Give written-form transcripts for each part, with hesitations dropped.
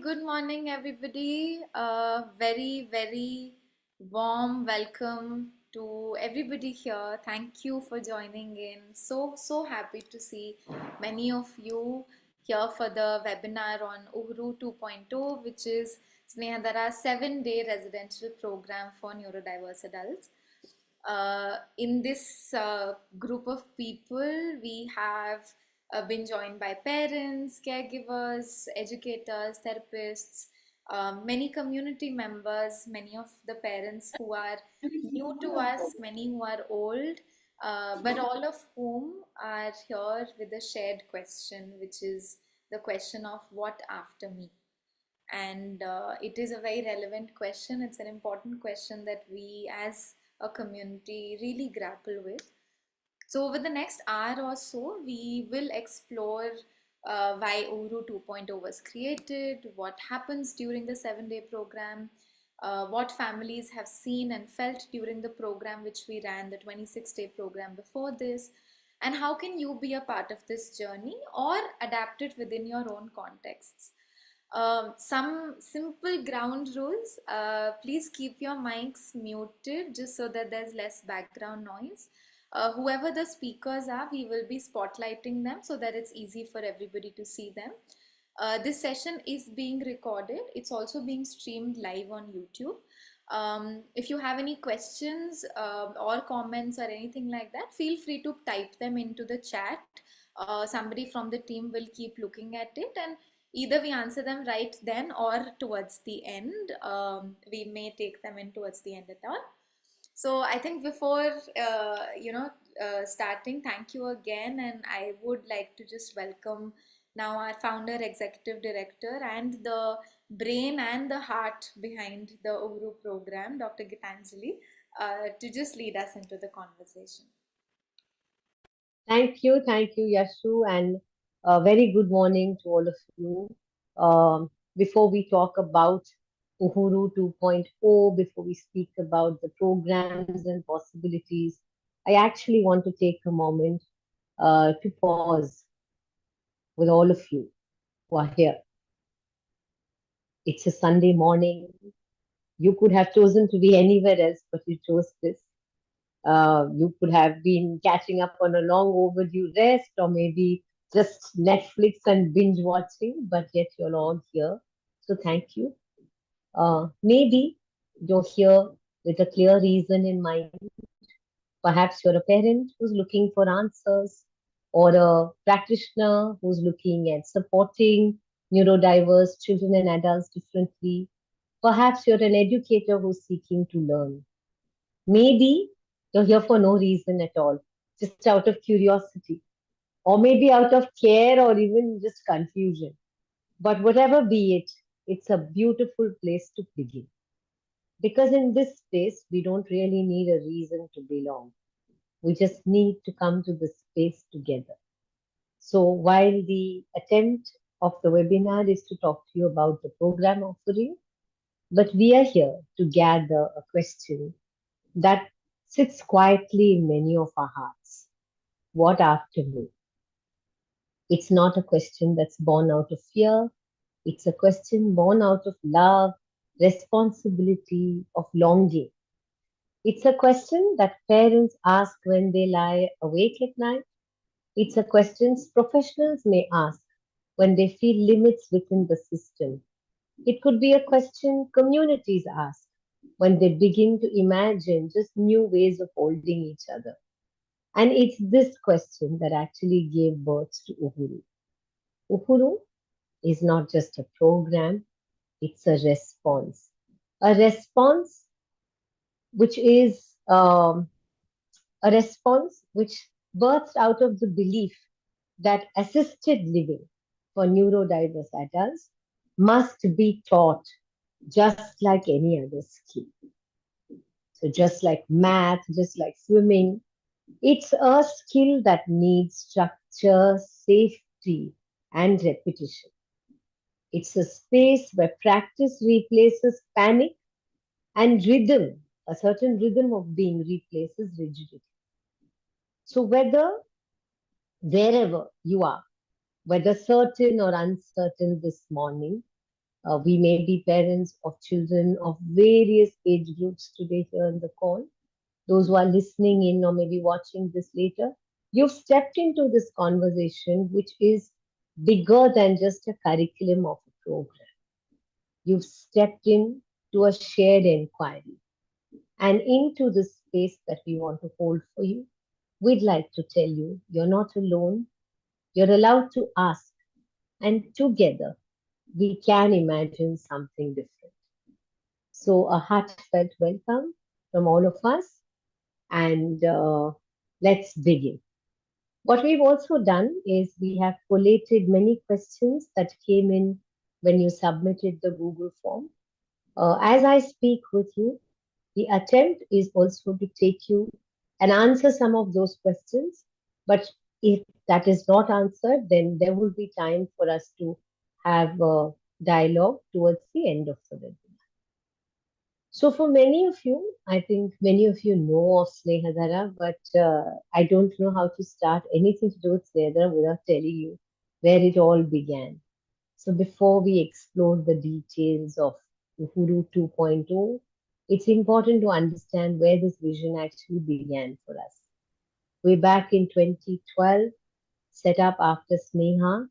good morning, everybody. Very warm welcome to everybody here. Thank you for joining in. So happy to see many of you here for the webinar on Uhuru 2.0, which is Snehadara's 7-day residential program for neurodiverse adults. In this group of people, we have been joined by parents, caregivers, educators, therapists, many community members, many of the parents who are new to us, many who are old, but all of whom are here with a shared question, which is the question of what after me. And it is a very relevant question. It's an important question that we as a community really grapple with. So over the next hour or so, we will explore why Uhuru 2.0 was created, what happens during the 7-day program, what families have seen and felt during the program which we ran, the 26-day program before this, and how can you be a part of this journey or adapt it within your own contexts. Some simple ground rules. Please keep your mics muted just so that there's less background noise. Whoever the speakers are, we will be spotlighting them so that it's easy for everybody to see them. This session is being recorded. It's also being streamed live on YouTube. If you have any questions or comments or anything like that, feel free to type them into the chat. Somebody from the team will keep looking at it, and either we answer them right then or towards the end. We may take them in towards the end at all. So I think before starting, thank you again, and I would like to just welcome now our founder, executive director, and the brain and the heart behind the Uhuru program, Dr. Gitanjali, to just lead us into the conversation. Thank you, Yashu, and a very good morning to all of you. Before we talk about Uhuru 2.0, before we speak about the programs and possibilities, I actually want to take a moment to pause with all of you who are here. It's a Sunday morning. You could have chosen to be anywhere else, but you chose this. You could have been catching up on a long overdue rest or maybe just Netflix and binge watching, but yet you're all here. So thank you. Maybe you're here with a clear reason in mind. Perhaps you're a parent who's looking for answers, or a practitioner who's looking at supporting neurodiverse children and adults differently. Perhaps you're an educator who's seeking to learn. Maybe you're here for no reason at all, just out of curiosity, or maybe out of care or even just confusion. But whatever be it, it's a beautiful place to begin. Because in this space, we don't really need a reason to belong. We just need to come to the space together. So while the attempt of the webinar is to talk to you about the program offering, but we are here to gather a question that sits quietly in many of our hearts. What after me? It's not a question that's born out of fear. It's a question born out of love, responsibility, of longing. It's a question that parents ask when they lie awake at night. It's a question professionals may ask when they feel limits within the system. It could be a question communities ask when they begin to imagine just new ways of holding each other. And it's this question that actually gave birth to Uhuru. Uhuru is not just a program, it's a response which is a response which births out of the belief that assisted living for neurodiverse adults must be taught just like any other skill. So, just like math, just like swimming, it's a skill that needs structure, safety, and repetition. It's a space where practice replaces panic and rhythm, a certain rhythm of being replaces rigidity. So, wherever you are, whether certain or uncertain this morning, We may be parents of children of various age groups today here on the call. Those who are listening in or maybe watching this later, you've stepped into this conversation, which is bigger than just a curriculum of a program. You've stepped in to a shared inquiry and into this space that we want to hold for you. We'd like to tell you you're not alone. You're allowed to ask, and together we can imagine something different. So, a heartfelt welcome from all of us, and let's begin. What we've also done is we have collated many questions that came in when you submitted the Google form. As I speak with you, the attempt is also to take you and answer some of those questions. But if that is not answered, then there will be time for us to have a dialogue towards the end of the webinar. So, for many of you, I think many of you know of Snehadara, but I don't know how to start anything to do with Snehadara without telling you where it all began. So, before we explore the details of Uhuru 2.0, it's important to understand where this vision actually began for us. Way back in 2012, set up after Sneha,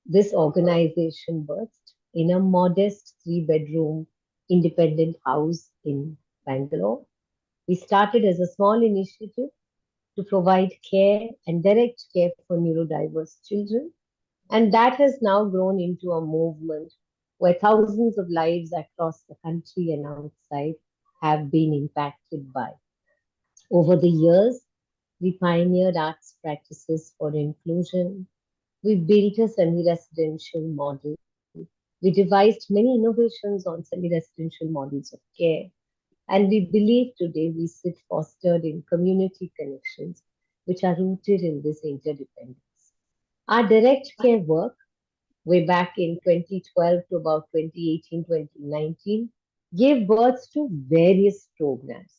this organization birthed in a modest three-bedroom independent house in Bangalore. We started as a small initiative to provide care and direct care for neurodiverse children, and that has now grown into a movement where thousands of lives across the country and outside have been impacted by. Over the years, we pioneered arts practices for inclusion. We built a semi residential model. We devised many innovations on semi residential models of care. And we believe today we sit fostered in community connections which are rooted in this interdependence. Our direct care work, way back in 2012 to about 2018, 2019, gave birth to various programs.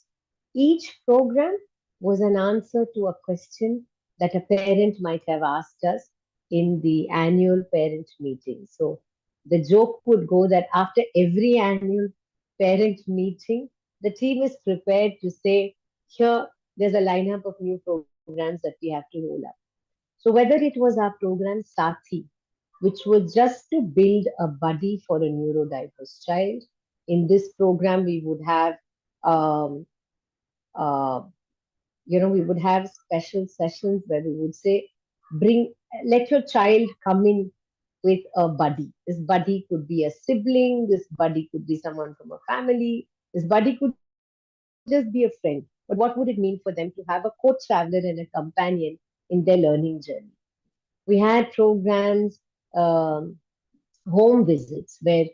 Each program was an answer to a question that a parent might have asked us in the annual parent meeting. So the joke would go that after every annual parent meeting, the team is prepared to say, here, there's a lineup of new programs that we have to roll up. So whether it was our program Sati, which was just to build a buddy for a neurodiverse child. In this program, we would have, um, uh, we would have special sessions where we would say, bring, let your child come in with a buddy. This buddy could be a sibling. This buddy could be someone from a family. This buddy could just be a friend. But what would it mean for them to have a co-traveler and a companion in their learning journey? We had programs, um, home visits, where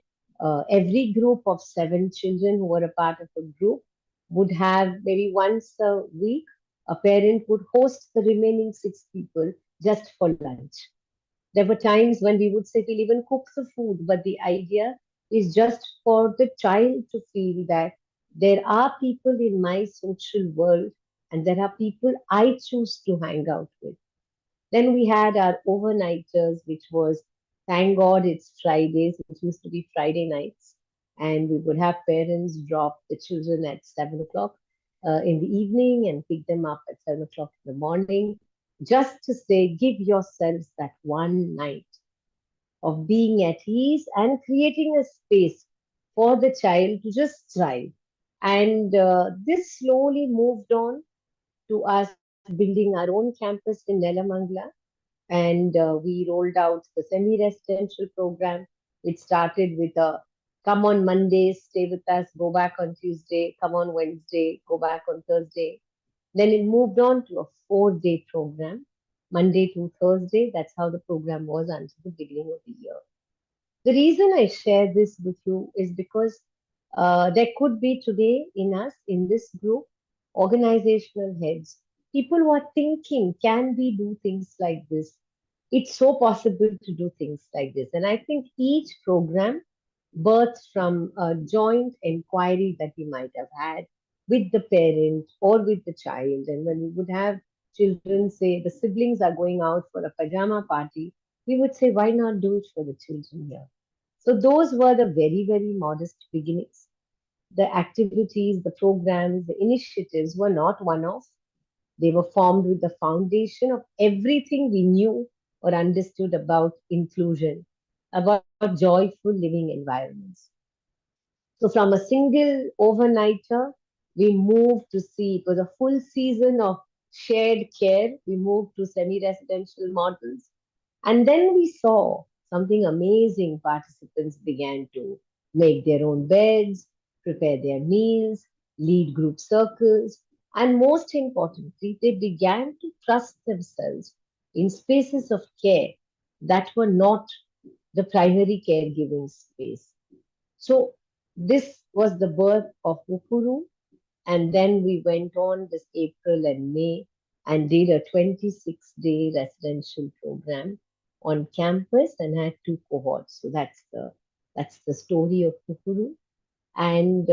every group of seven children who were a part of a group would have maybe once a week, a parent would host the remaining six people just for lunch. There were times when we would say we'll even cook the food, but the idea is just for the child to feel that there are people in my social world and there are people I choose to hang out with. Then we had our overnighters, which was, thank God it's Fridays, it used to be Friday nights. And we would have parents drop the children at 7 o'clock in the evening and pick them up at 7 o'clock in the morning, just to say, give yourselves that one night of being at ease and creating a space for the child to just thrive. And this slowly moved on to us building our own campus in Nelamangala, and we rolled out the semi-residential program. It started with a come on Mondays, stay with us, go back on Tuesday, come on Wednesday, go back on Thursday. Then it moved on to a 4-day program, Monday to Thursday. That's how the program was until the beginning of the year. The reason I share this with you is because there could be today in us, in this group, organizational heads, people who are thinking, can we do things like this? It's so possible to do things like this. And I think each program births from a joint inquiry that we might have had with the parent or with the child. And when we would have children say the siblings are going out for a pajama party, we would say, why not do it for the children here? So those were the very, very modest beginnings. The activities, the programs, the initiatives were not one off. They were formed with the foundation of everything we knew or understood about inclusion, about joyful living environments. So from a single overnighter, we moved to see it was a full season of shared care. We moved to semi-residential models. And then we saw something amazing. Participants began to make their own beds, prepare their meals, lead group circles, and most importantly, they began to trust themselves in spaces of care that were not the primary caregiving space. So this was the birth of Uhuru, and then we went on this April and May and did a 26-day residential program on campus and had two cohorts. So that's the story of Uhuru, and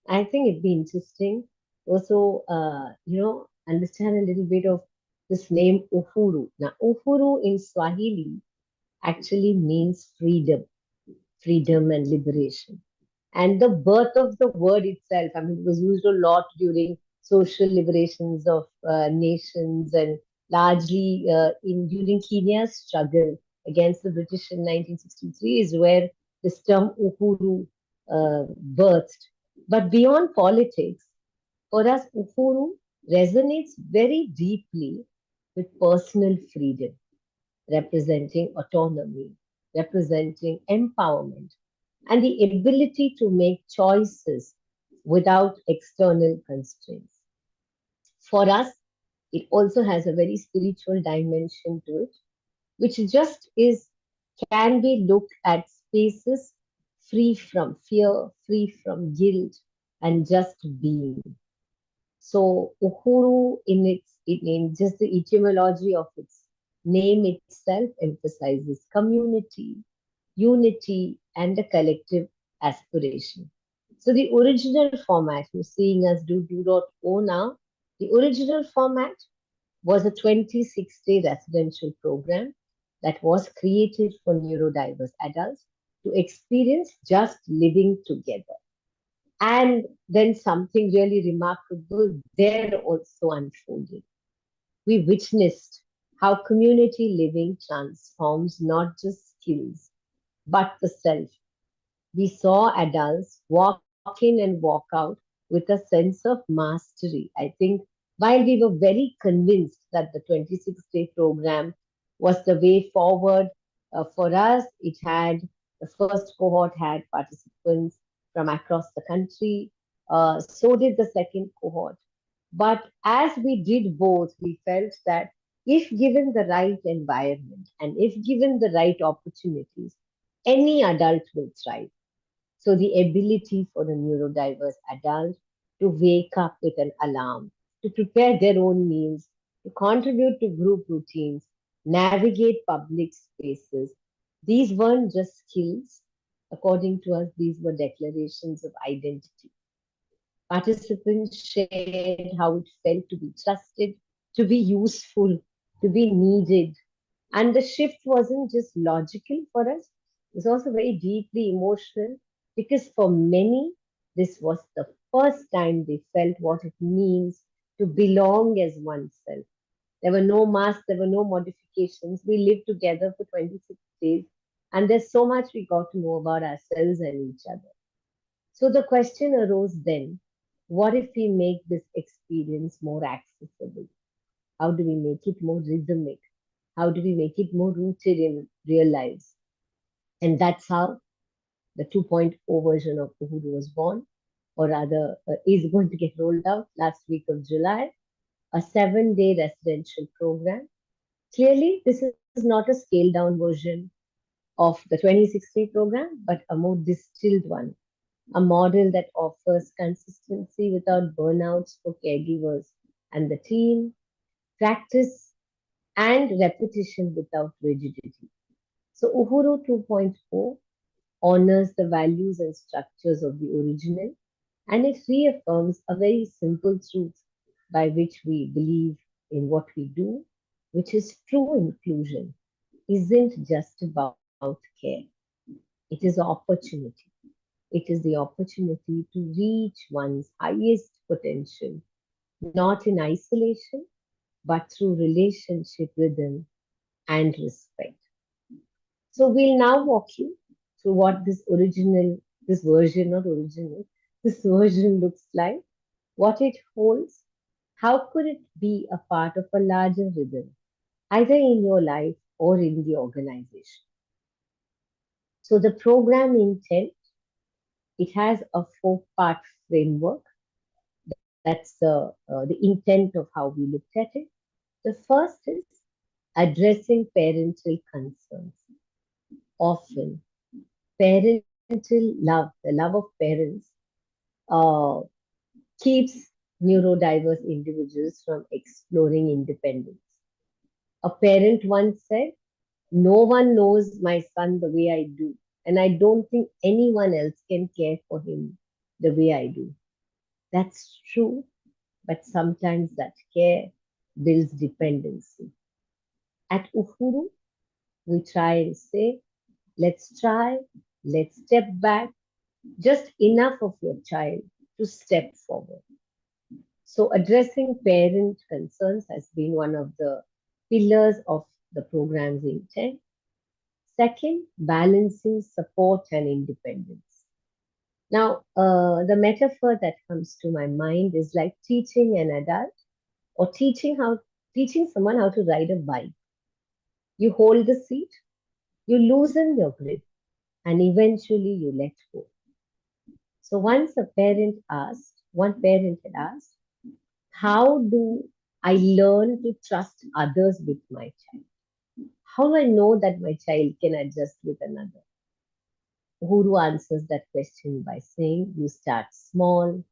I think it'd be interesting also, understand a little bit of this name Uhuru. Now, Uhuru in Swahili actually means freedom, freedom and liberation. And the birth of the word itself, I mean, it was used a lot during social liberations of nations and largely during Kenya's struggle against the British in 1963 is where this term Uhuru birthed. But beyond politics, for us, Uhuru resonates very deeply with personal freedom, representing autonomy, representing empowerment, and the ability to make choices without external constraints. For us, it also has a very spiritual dimension to it, which just is can we look at spaces free from fear, free from guilt, and just being. So Uhuru, in just the etymology of its name itself, emphasizes community, unity, and a collective aspiration. So the original format you're seeing us do.o now, the original format was a 26-day residential program that was created for neurodiverse adults to experience just living together. And then something really remarkable there also unfolded. We witnessed how community living transforms not just skills, but the self. We saw adults walk in and walk out with a sense of mastery. I think while we were very convinced that the 26-day program was the way forward for us, it had the first cohort had participants from across the country. So did the second cohort. But as we did both, we felt that if given the right environment and if given the right opportunities, any adult will thrive. So the ability for the neurodiverse adult to wake up with an alarm, to prepare their own meals, to contribute to group routines, navigate public spaces, these weren't just skills. According to us, these were declarations of identity. Participants shared how it felt to be trusted, to be useful, to be needed. And the shift wasn't just logical for us, it was also very deeply emotional because for many, this was the first time they felt what it means to belong as oneself. There were no masks, there were no modifications. We lived together for 26 days, and there's so much we got to know about ourselves and each other. So the question arose then, what if we make this experience more accessible? How do we make it more rhythmic? How do we make it more rooted in real lives? And that's how the 2.0 version of Uhuru was born, or rather, is going to get rolled out last week of July, a 7-day residential program. Clearly, this is not a scaled down version of the 26-day program, but a more distilled one, a model that offers consistency without burnouts for caregivers and the team, practice and repetition without rigidity. So Uhuru 2.0 honors the values and structures of the original, and it reaffirms a very simple truth by which we believe in what we do, which is true inclusion isn't just about care. It's It is opportunity. It is the opportunity to reach one's highest potential, not in isolation, but through relationship, rhythm, and respect. So we'll now walk you through what this version, not original, this version looks like, what it holds, how could it be a part of a larger rhythm, either in your life or in the organization. So the program intent, it has a four-part framework. That's the intent of how we looked at it. The first is addressing parental concerns. Often, parental love, the love of parents, uh, keeps neurodiverse individuals from exploring independence. A parent once said, "No one knows my son the way I do, and I don't think anyone else can care for him the way I do." That's true, but sometimes that care builds dependency. At Uhuru, we try and say, let's try, let's step back, just enough of your child to step forward. So, addressing parent concerns has been one of the pillars of the program's intent. Second, balancing support and independence. Now, the metaphor that comes to my mind is like teaching an adult or teaching someone how to ride a bike. You hold the seat, you loosen your grip, and eventually you let go. So once one parent had asked, how do I learn to trust others with my child? How do I know that my child can adjust with another? Guru answers that question by saying, you start small,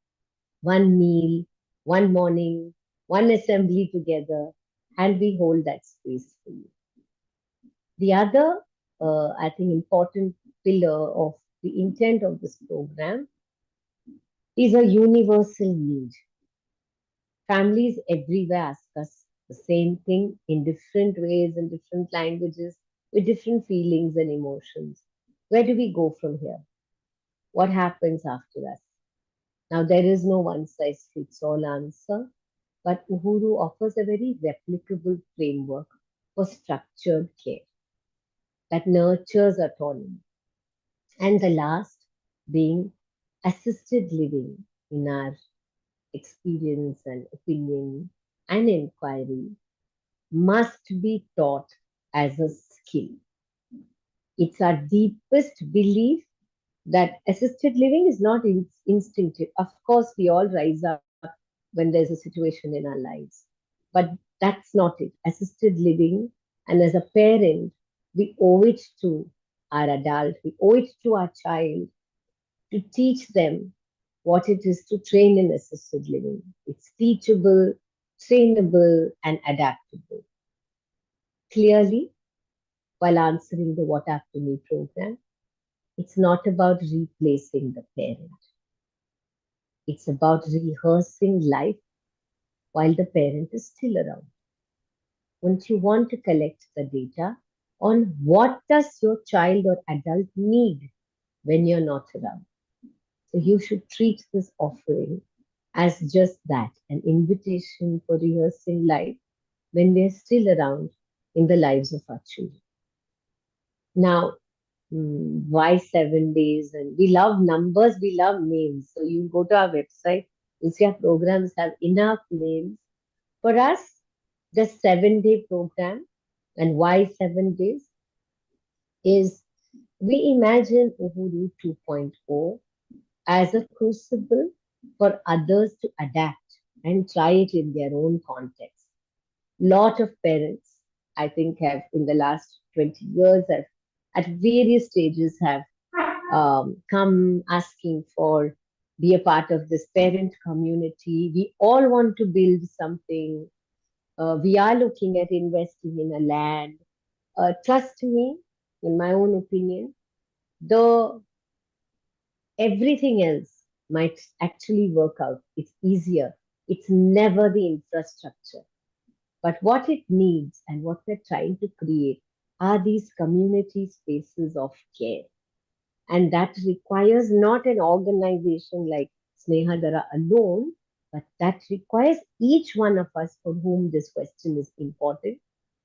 one meal, one morning, one assembly together, and we hold that space for you. The other, I think, important pillar of the intent of this program is a universal need. Families everywhere ask us the same thing in different ways, in different languages, with different feelings and emotions. Where do we go from here? What happens after us? Now, there is no one size fits all answer, but Uhuru offers a very replicable framework for structured care that nurtures autonomy. And the last being assisted living in our experience and opinion and inquiry must be taught as a skill. It's our deepest belief that assisted living is not instinctive. Of course, we all rise up when there's a situation in our lives, but that's not it. Assisted living, and as a parent, we owe it to our adult, we owe it to our child to teach them what it is to train in assisted living. It's teachable, trainable, and adaptable. Clearly, while answering the What After Me program, it's not about replacing the parent. It's about rehearsing life while the parent is still around. Once you want to collect the data on what does your child or adult need when you're not around. So you should treat this offering as just that, an invitation for rehearsing life when we're still around in the lives of our children. Now, why 7 days? And we love numbers, we love names. So you go to our website, you see our programs have enough names. For us, the 7 day program, and why 7 days, is we imagine Uhuru 2.0 as a crucible for others to adapt and try it in their own context. Lot of parents, I think, have in the last 20 years, have at various stages have come asking for be a part of this parent community. We all want to build something. We are looking at investing in a land. Trust me, in my own opinion, the everything else might actually work out. It's easier. It's never the infrastructure. But what it needs and what we're trying to create are these community spaces of care. And that requires not an organization like Snehadara alone, but that requires each one of us for whom this question is important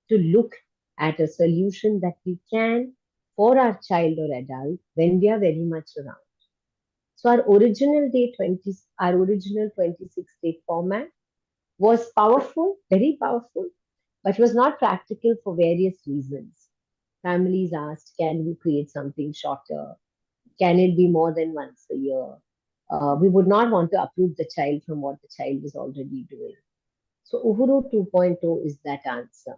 to look at a solution that we can for our child or adult when we are very much around. So our original 26-day format was powerful, very powerful, but was not practical for various reasons. Families asked, can you create something shorter? Can it be more than once a year? We would not want to uproot the child from what the child is already doing. So Uhuru 2.0 is that answer.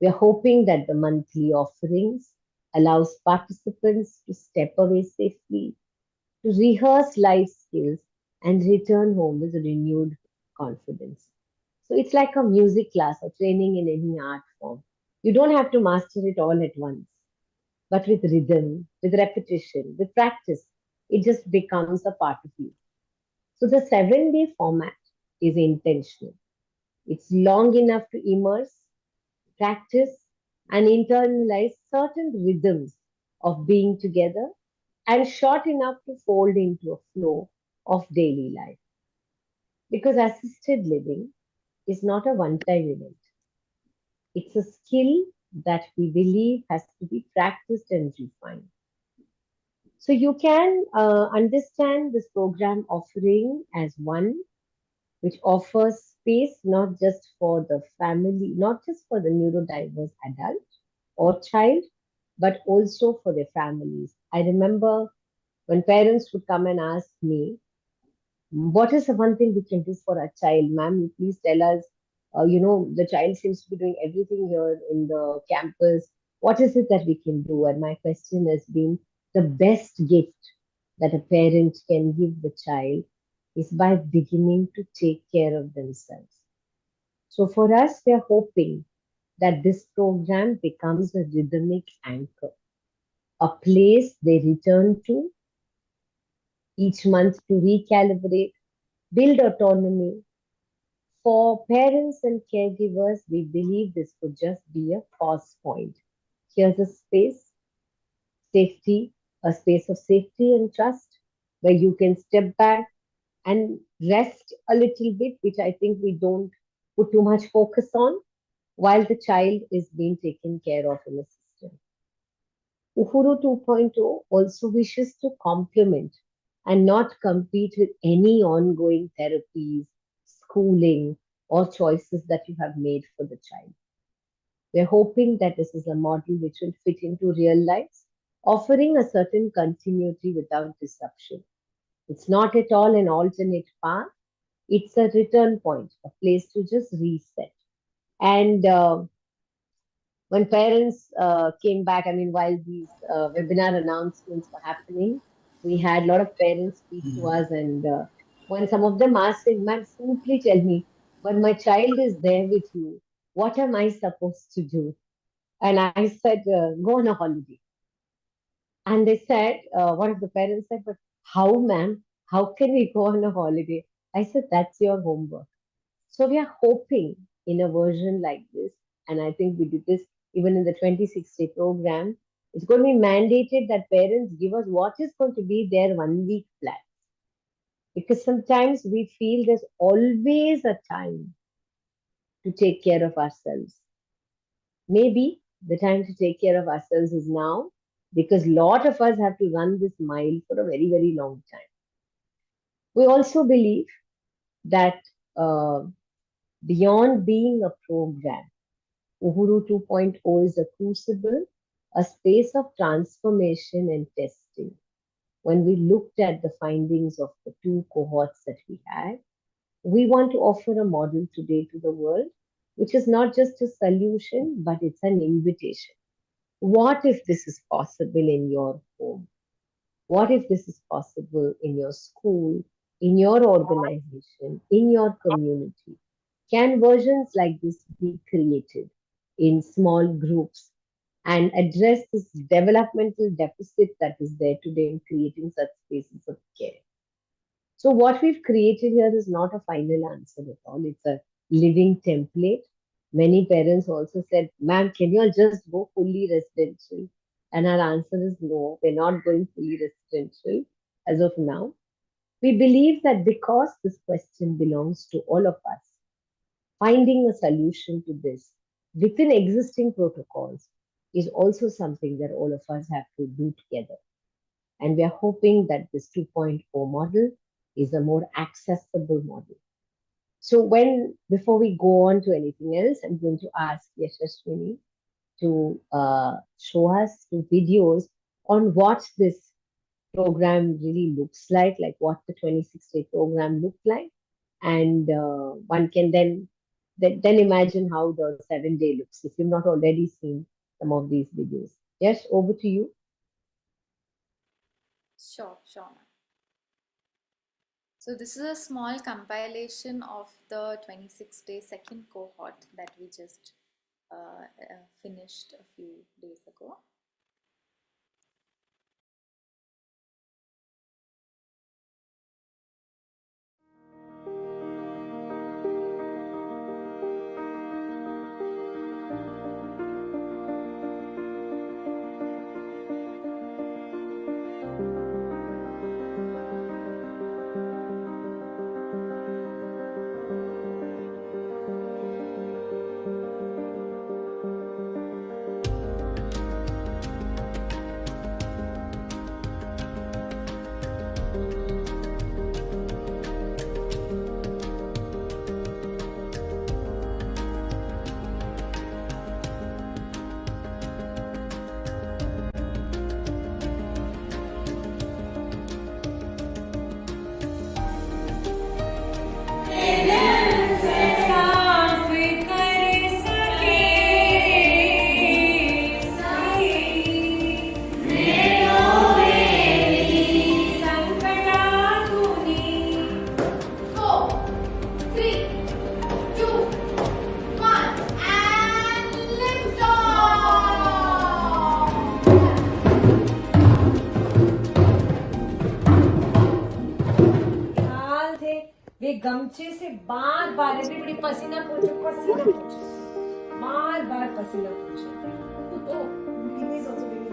We are hoping that the monthly offerings allows participants to step away safely, to rehearse life skills and return home with renewed confidence. So it's like a music class or training in any art form. You don't have to master it all at once, but with rhythm, with repetition, with practice, it just becomes a part of you. So the 7-day format is intentional. It's long enough to immerse, practice, and internalize certain rhythms of being together, and short enough to fold into a flow of daily life. Because assisted living is not a one time event, it's a skill that we believe has to be practiced and refined. So you can understand this program offering as one which offers space not just for the family, not just for the neurodiverse adult or child, but also for their families. I remember when parents would come and ask me, what is the one thing we can do for our child, ma'am? You please tell us. The child seems to be doing everything here in the campus. What is it that we can do? And my question has been the best gift that a parent can give the child is by beginning to take care of themselves. So for us, we are hoping that this program becomes a rhythmic anchor, a place they return to each month to recalibrate, build autonomy. For parents and caregivers, we believe this could just be a pause point. Here's a space, safety, a space of safety and trust where you can step back and rest a little bit, which I think we don't put too much focus on while the child is being taken care of in a system. Uhuru 2.0 also wishes to complement and not compete with any ongoing therapies, schooling, or choices that you have made for the child. We're hoping that this is a model which will fit into real lives, offering a certain continuity without disruption. It's not at all an alternate path, it's a return point, a place to just reset. And when parents came back, I mean, while these webinar announcements were happening, we had a lot of parents speak to us. And when some of them asked, saying, ma'am, simply tell me, when my child is there with you, what am I supposed to do? And I said, go on a holiday. And they said, one of the parents said, but how, ma'am? How can we go on a holiday? I said, that's your homework. So we are hoping in a version like this, and I think we did this even in the 2060 program, it's going to be mandated that parents give us what is going to be their 1 week plan. Because sometimes we feel there's always a time to take care of ourselves. Maybe the time to take care of ourselves is now because a lot of us have to run this mile for a very, very long time. We also believe that uh, beyond being a program, Uhuru 2.0 is a crucible, a space of transformation and testing. When we looked at the findings of the two cohorts that we had, we want to offer a model today to the world, which is not just a solution, but it's an invitation. What if this is possible in your home? What if this is possible in your school, in your organization, in your community? Can versions like this be created in small groups and address this developmental deficit that is there today in creating such spaces of care? So, what we've created here is not a final answer at all, it's a living template. Many parents also said, ma'am, can you all just go fully residential? And our answer is no, we're not going fully residential as of now. We believe that because this question belongs to all of us, finding a solution to this within existing protocols is also something that all of us have to do together. And we are hoping that this 2.0 model is a more accessible model. So before we go on to anything else, I'm going to ask Yashaswini to show us two videos on what this program really looks like what the 26-day program looked like. And one can then imagine how the 7-day looks if you've not already seen some of these videos. Yes, over to you. Sure, sure, ma'am. So this is a small compilation of the 26-day second cohort that we just finished a few days ago. वे गमछे से बार बार everybody पसीना पोछे बार बार पसीना पोछे तो Mimi is also doing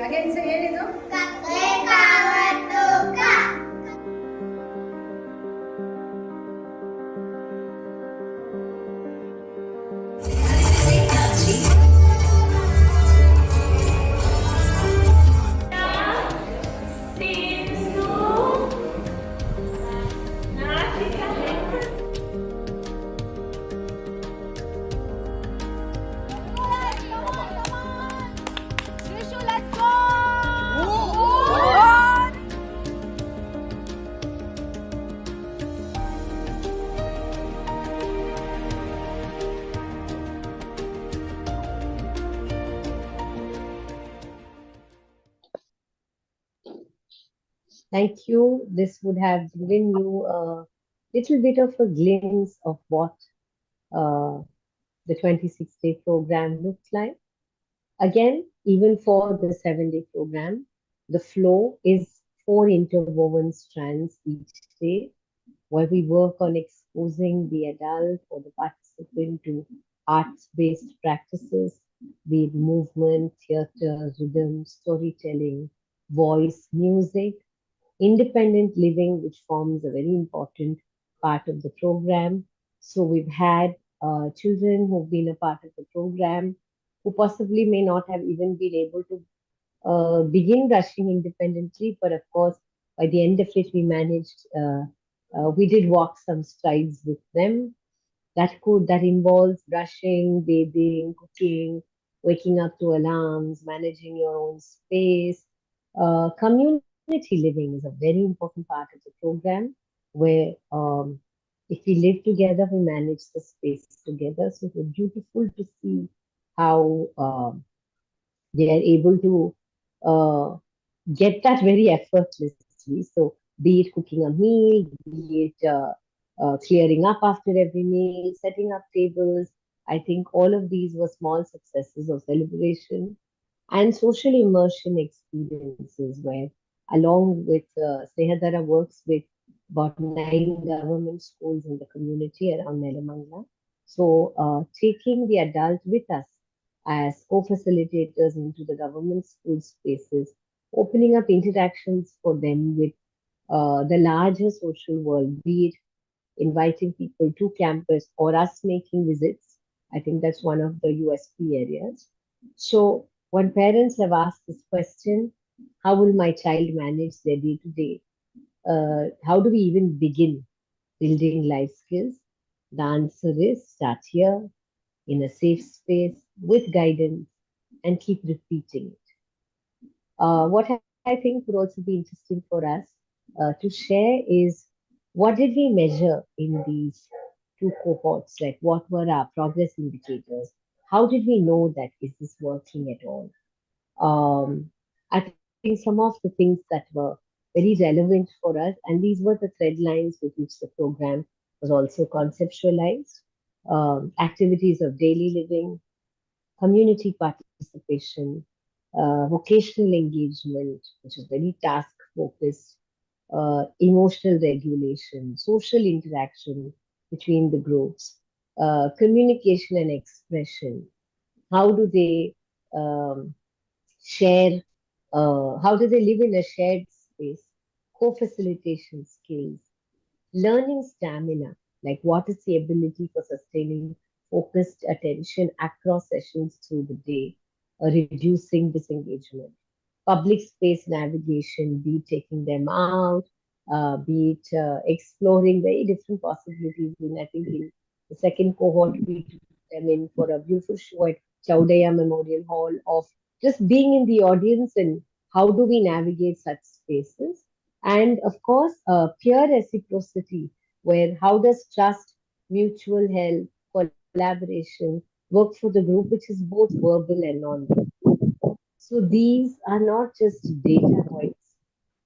Again say ಏನಿದು? Thank you. This would have given you a little bit of a glimpse of what uh, the 26-day program looked like. Again, even for the 7-day program, the flow is 4 interwoven strands each day, where we work on exposing the adult or the participant to arts-based practices, be it movement, theater, rhythm, storytelling, voice, music, independent living, which forms a very important part of the program. So we've had children who've been a part of the program who possibly may not have even been able to begin rushing independently, but of course, by the end of it, we managed. We did walk some strides with them that involves brushing, bathing, cooking, waking up to alarms, managing your own space. Community living is a very important part of the program where if we live together, we manage the space together. So it's beautiful to see how they are able to uh, get that very effortlessly. So, be it cooking a meal, be it clearing up after every meal, setting up tables. I think all of these were small successes of celebration and social immersion experiences where, along with Snehadara works with about 9 government schools in the community around Nelamangala. So, taking the adult with us as co-facilitators into the government school spaces, opening up interactions for them with the larger social world, be it inviting people to campus or us making visits. I think that's one of the USP areas. So, when parents have asked this question, how will my child manage their day to day? How do we even begin building life skills? The answer is start here in a safe space with guidance and keep repeating it. What I think would also be interesting for us to share is what did we measure in these 2 cohorts? Like, what were our progress indicators? How did we know that is this working at all? I think some of the things that were very relevant for us, and these were the thread lines with which the program was also conceptualized. Activities of daily living, community participation, vocational engagement, which is very task focused, emotional regulation, social interaction between the groups, communication and expression. How do they share? How do they live in a shared space? Co-facilitation skills, learning stamina, like what is the ability for sustaining focused attention across sessions through the day, reducing disengagement. Public space navigation, be it taking them out, be it exploring very different possibilities. In I think in the second cohort, we took them in for a beautiful show at Chaudaya Memorial Hall of just being in the audience and how do we navigate such spaces. And of course, peer reciprocity, where how does trust, mutual help, collaboration work for the group, which is both verbal and non-verbal. So these are not just data points,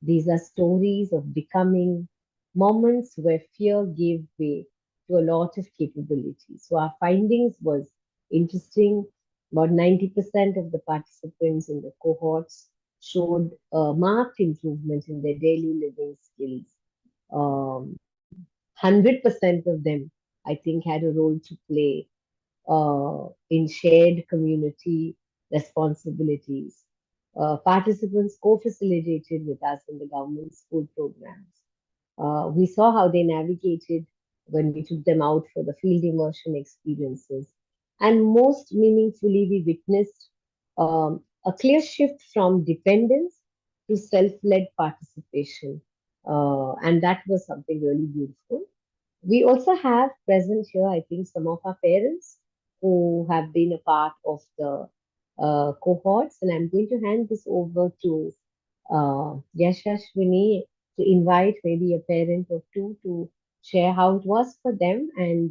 these are stories of becoming, moments where fear gave way to a lot of capability. So our findings was interesting. About 90% of the participants in the cohorts showed marked improvement in their daily living skills. 100% of them, I think, had a role to play in shared community responsibilities. Participants co-facilitated with us in the government school programs. We saw how they navigated when we took them out for the field immersion experiences. And most meaningfully, we witnessed a clear shift from dependence to self led participation. And that was something really beautiful. We also have present here, I think, some of our parents who have been a part of the cohorts, and I'm going to hand this over to Yashashwini to invite maybe a parent or two to share how it was for them, and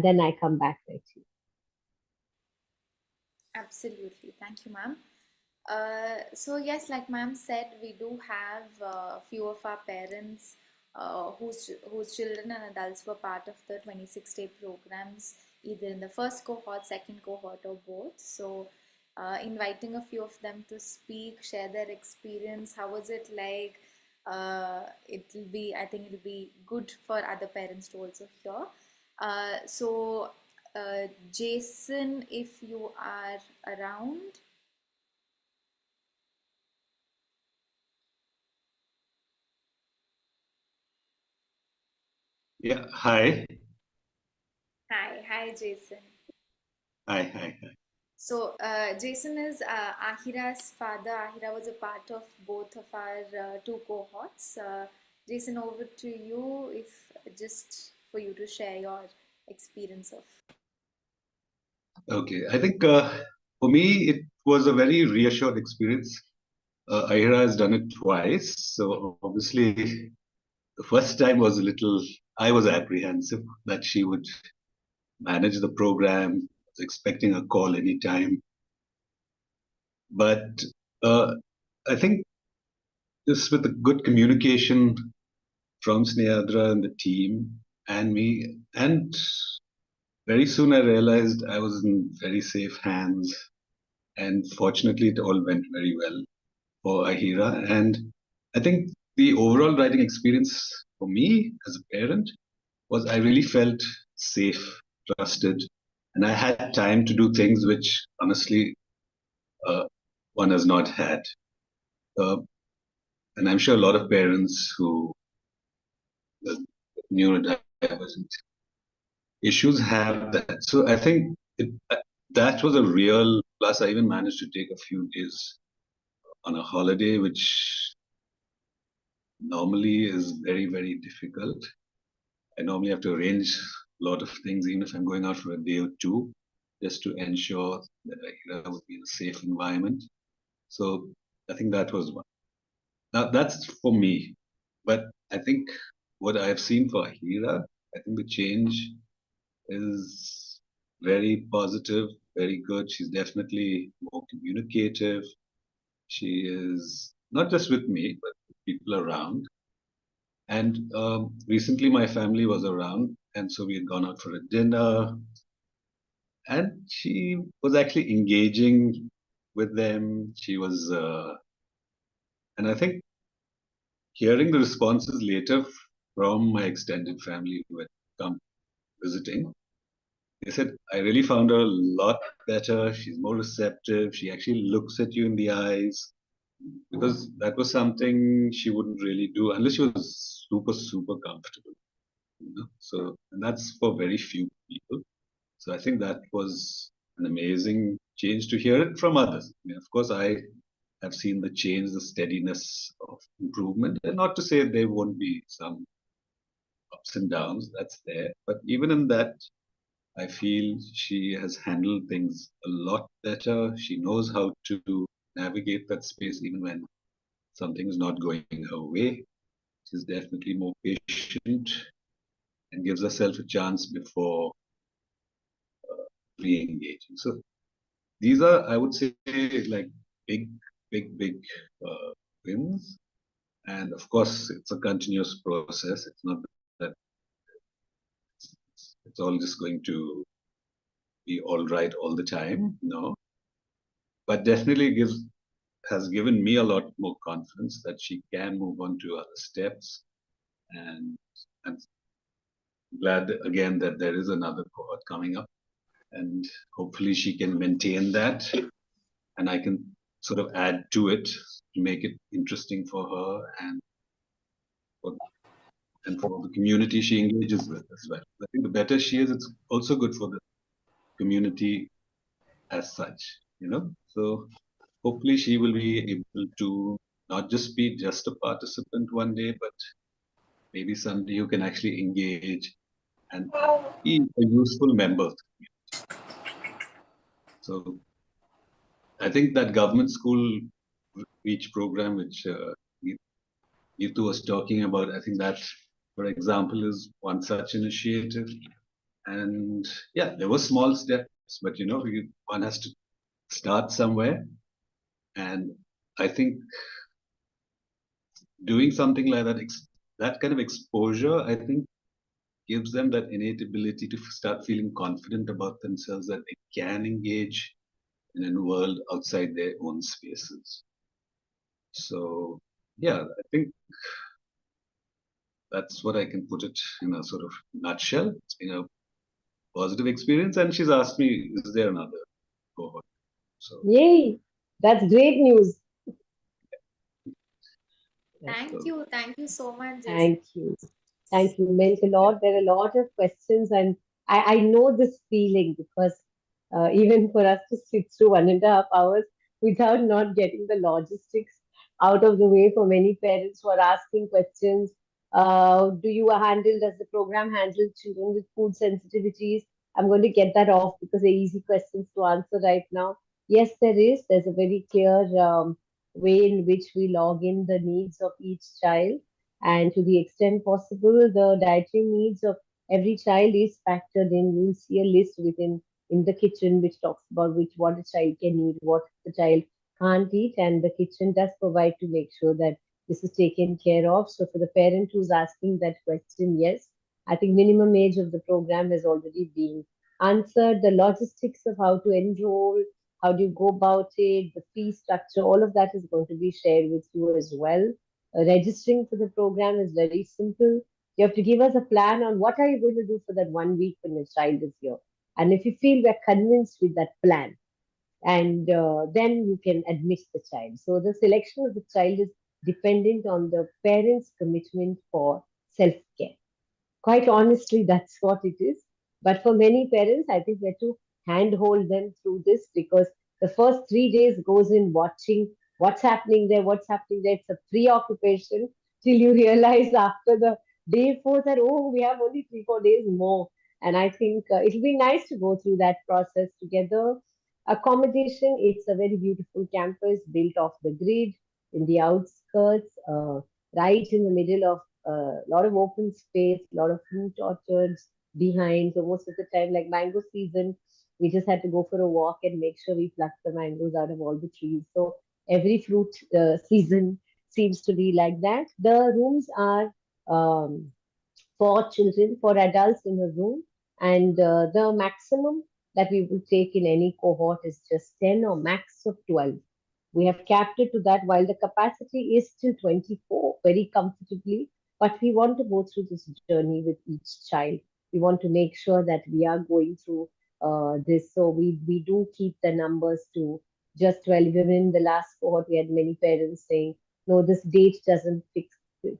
then I come back to you. Absolutely. Thank you, ma'am. So yes, like ma'am said, we do have a few of our parents whose children and adults were part of the 26-day programs, either in the first cohort, second cohort, or both. So inviting a few of them to speak, share their experience. How was it like? I think it'll be good for other parents to also hear. Jason, if you are around. Yeah, hi. Hi, Jason. Hi. Jason is Ahira's father. Ahira was a part of both of our two cohorts. Jason, over to you, if just for you to share your experience of. Okay, I think for me it was a very reassured experience. Ahira has done it twice, so obviously the first time was I was apprehensive that she would manage the program, was expecting a call anytime. But I think just with the good communication from Snehadra and the team and me, and very soon I realized I was in very safe hands. And fortunately, it all went very well for Ahira. And I think the overall writing experience for me as a parent was I really felt safe, trusted, and I had time to do things which honestly uh, one has not had. Uh, and I'm sure a lot of parents who neurodivergent issues have that. So I think that was a real plus. I even managed to take a few days on a holiday, which normally is very, very difficult. I normally have to arrange a lot of things, even if I'm going out for a day or two, just to ensure that I would be in a safe environment. So I think that was one. Now that's for me. But I think what I've seen for Ahira, I think the change is very positive, very good. She's definitely more communicative. She is not just with me, but with people around. And recently, my family was around, and so we had gone out for a dinner, and she was actually engaging with them. And I think hearing the responses later from my extended family who had come visiting, they said, I really found her a lot better. She's more receptive. She actually looks at you in the eyes, because that was something she wouldn't really do unless she was super, super comfortable. So, and that's for very few people. So I think that was an amazing change to hear it from others. I mean, of course, I have seen the change, the steadiness of improvement, and not to say there won't be some ups and downs, that's there. But even in that, I feel she has handled things a lot better. She knows how to navigate that space even when something's not going her way. She's definitely more patient and gives herself a chance before re-engaging. So these are, I would say, like big wins. And of course, it's a continuous process. It's not that it's all just going to be all right all the time. No, but definitely has given me a lot more confidence that she can move on to other steps. And I'm glad again that there is another cohort coming up, and hopefully she can maintain that, and I can sort of add to it to make it interesting for her for, and for the community she engages with as well. I think the better she is, it's also good for the community as such, you know. So hopefully she will be able to not just be just a participant one day, but maybe somebody who can actually engage and be a useful member. So I think that government school reach program, which Gitu was talking about, I think that, for example, is one such initiative. And yeah, there were small steps, but one has to start somewhere. And I think doing something like that, that kind of exposure, I think gives them that innate ability to start feeling confident about themselves, that they can engage in a world outside their own spaces. So yeah, I think that's what I can put it in a sort of nutshell. It's been a positive experience, and she's asked me, is there another cohort? So, Yay! That's great news. Thank so you. Thank you so much, Jesse. Thank you. Thank you. Meant a yeah, lot. There are a lot of questions, and I know this feeling because even for us to sit through 1.5 hours without not getting the logistics out of the way for many parents who are asking questions. Does the program handle children with food sensitivities? I'm going to get that off because they're easy questions to answer right now. Yes, there is. There's a very clear way in which we log in the needs of each child, and to the extent possible, the dietary needs of every child is factored in. You'll see a list within in the kitchen which talks about which what a child can eat, what the child can't eat, and the kitchen does provide to make sure that this is taken care of. So for the parent who's asking that question, yes, I think minimum age of the program has already been answered. The logistics of how to enroll, how do you go about it, the fee structure, all of that is going to be shared with you as well. Registering for the program is very simple. You have to give us a plan on what are you going to do for that 1 week when your child is here. And if you feel we're convinced with that plan, and then you can admit the child. So the selection of the child is dependent on the parents' commitment for self-care. Quite honestly, that's what it is. But for many parents, I think we have to handhold them through this because the first 3 days goes in watching what's happening there, what's happening there. It's a preoccupation till you realize after the day four that, oh, we have only 3, 4 days more. And I think it'll be nice to go through that process together. Accommodation, it's a very beautiful campus built off the grid in the outskirts, right in the middle of a lot of open space, a lot of fruit orchards behind. So most of the time, like mango season, we just had to go for a walk and make sure we pluck the mangoes out of all the trees. So every fruit season seems to be like that. The rooms are um, for children, for adults in a room, and the maximum that we will take in any cohort is just 10 or max of 12. We have capped it to that while the capacity is still 24 very comfortably. But we want to go through this journey with each child. We want to make sure that we are going through this. So we do keep the numbers to just 12. Even in the last cohort, we had many parents saying, no, this date doesn't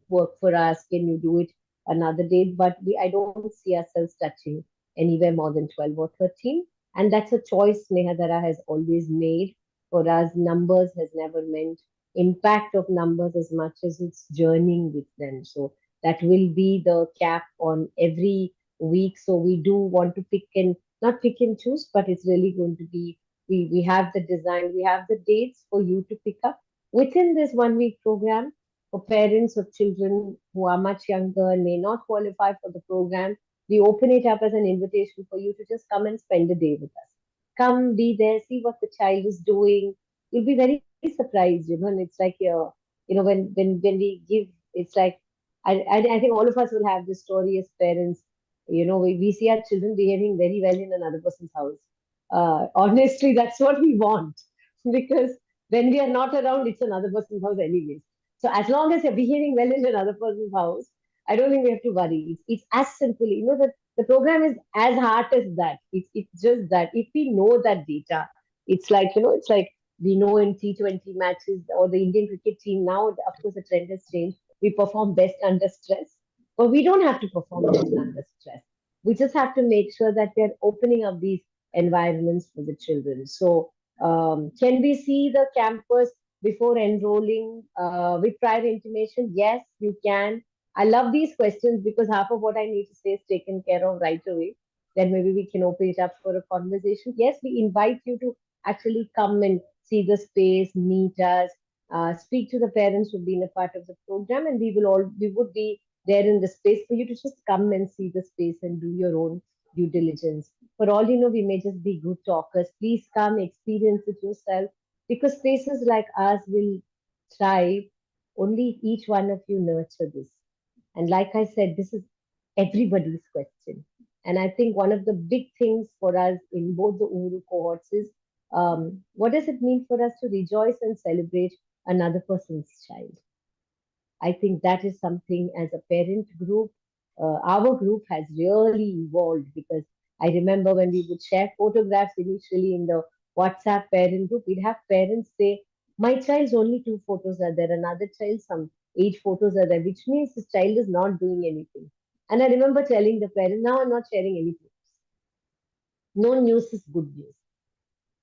work for us. Can you do it another date? But I don't see ourselves touching anywhere more than 12 or 13. And that's a choice Nehadara has always made. For us, numbers has never meant impact of numbers as much as it's journeying with them. So that will be the cap on every week. So we do want to pick and not pick and choose, but it's really going to be we have the design, we have the dates for you to pick up within this 1 week program for parents of children who are much younger and may not qualify for the program. We open it up as an invitation for you to just come and spend a day with us. Come, be there, see what the child is doing. You'll be very surprised, and it's like when we give, it's like I think all of us will have this story as parents. We see our children behaving very well in another person's house. Honestly, that's what we want because when we are not around, it's another person's house anyways. So as long as you're behaving well in another person's house, I don't think we have to worry. It's as simple, that the program is as hard as that. It's just that if we know that data, it's like We know in T20 matches or the Indian cricket team now, of course, the trend has changed. We perform best under stress, but we don't have to perform best under stress. We just have to make sure that we're opening up these environments for the children. So, can we see the campus before enrolling with prior intimation? Yes, you can. I love these questions because half of what I need to say is taken care of right away. Then maybe we can open it up for a conversation. Yes, we invite you to actually come and see the space, meet us, speak to the parents who've been a part of the program, and we would be there in the space for you to just come and see the space and do your own due diligence. For all you know, we may just be good talkers. Please come, experience it yourself, because spaces like ours will thrive only if each one of you nurture this. And like I said, this is everybody's question. And I think one of the big things for us in both the Uhuru cohorts is, what does it mean for us to rejoice and celebrate another person's child? I think that is something as a parent group, our group has really evolved, because I remember when we would share photographs initially in the WhatsApp parent group, we'd have parents say, my child's only 2 photos are there, another child, some 8 photos are there, which means this child is not doing anything. And I remember telling the parent, now I'm not sharing any photos. No news is good news.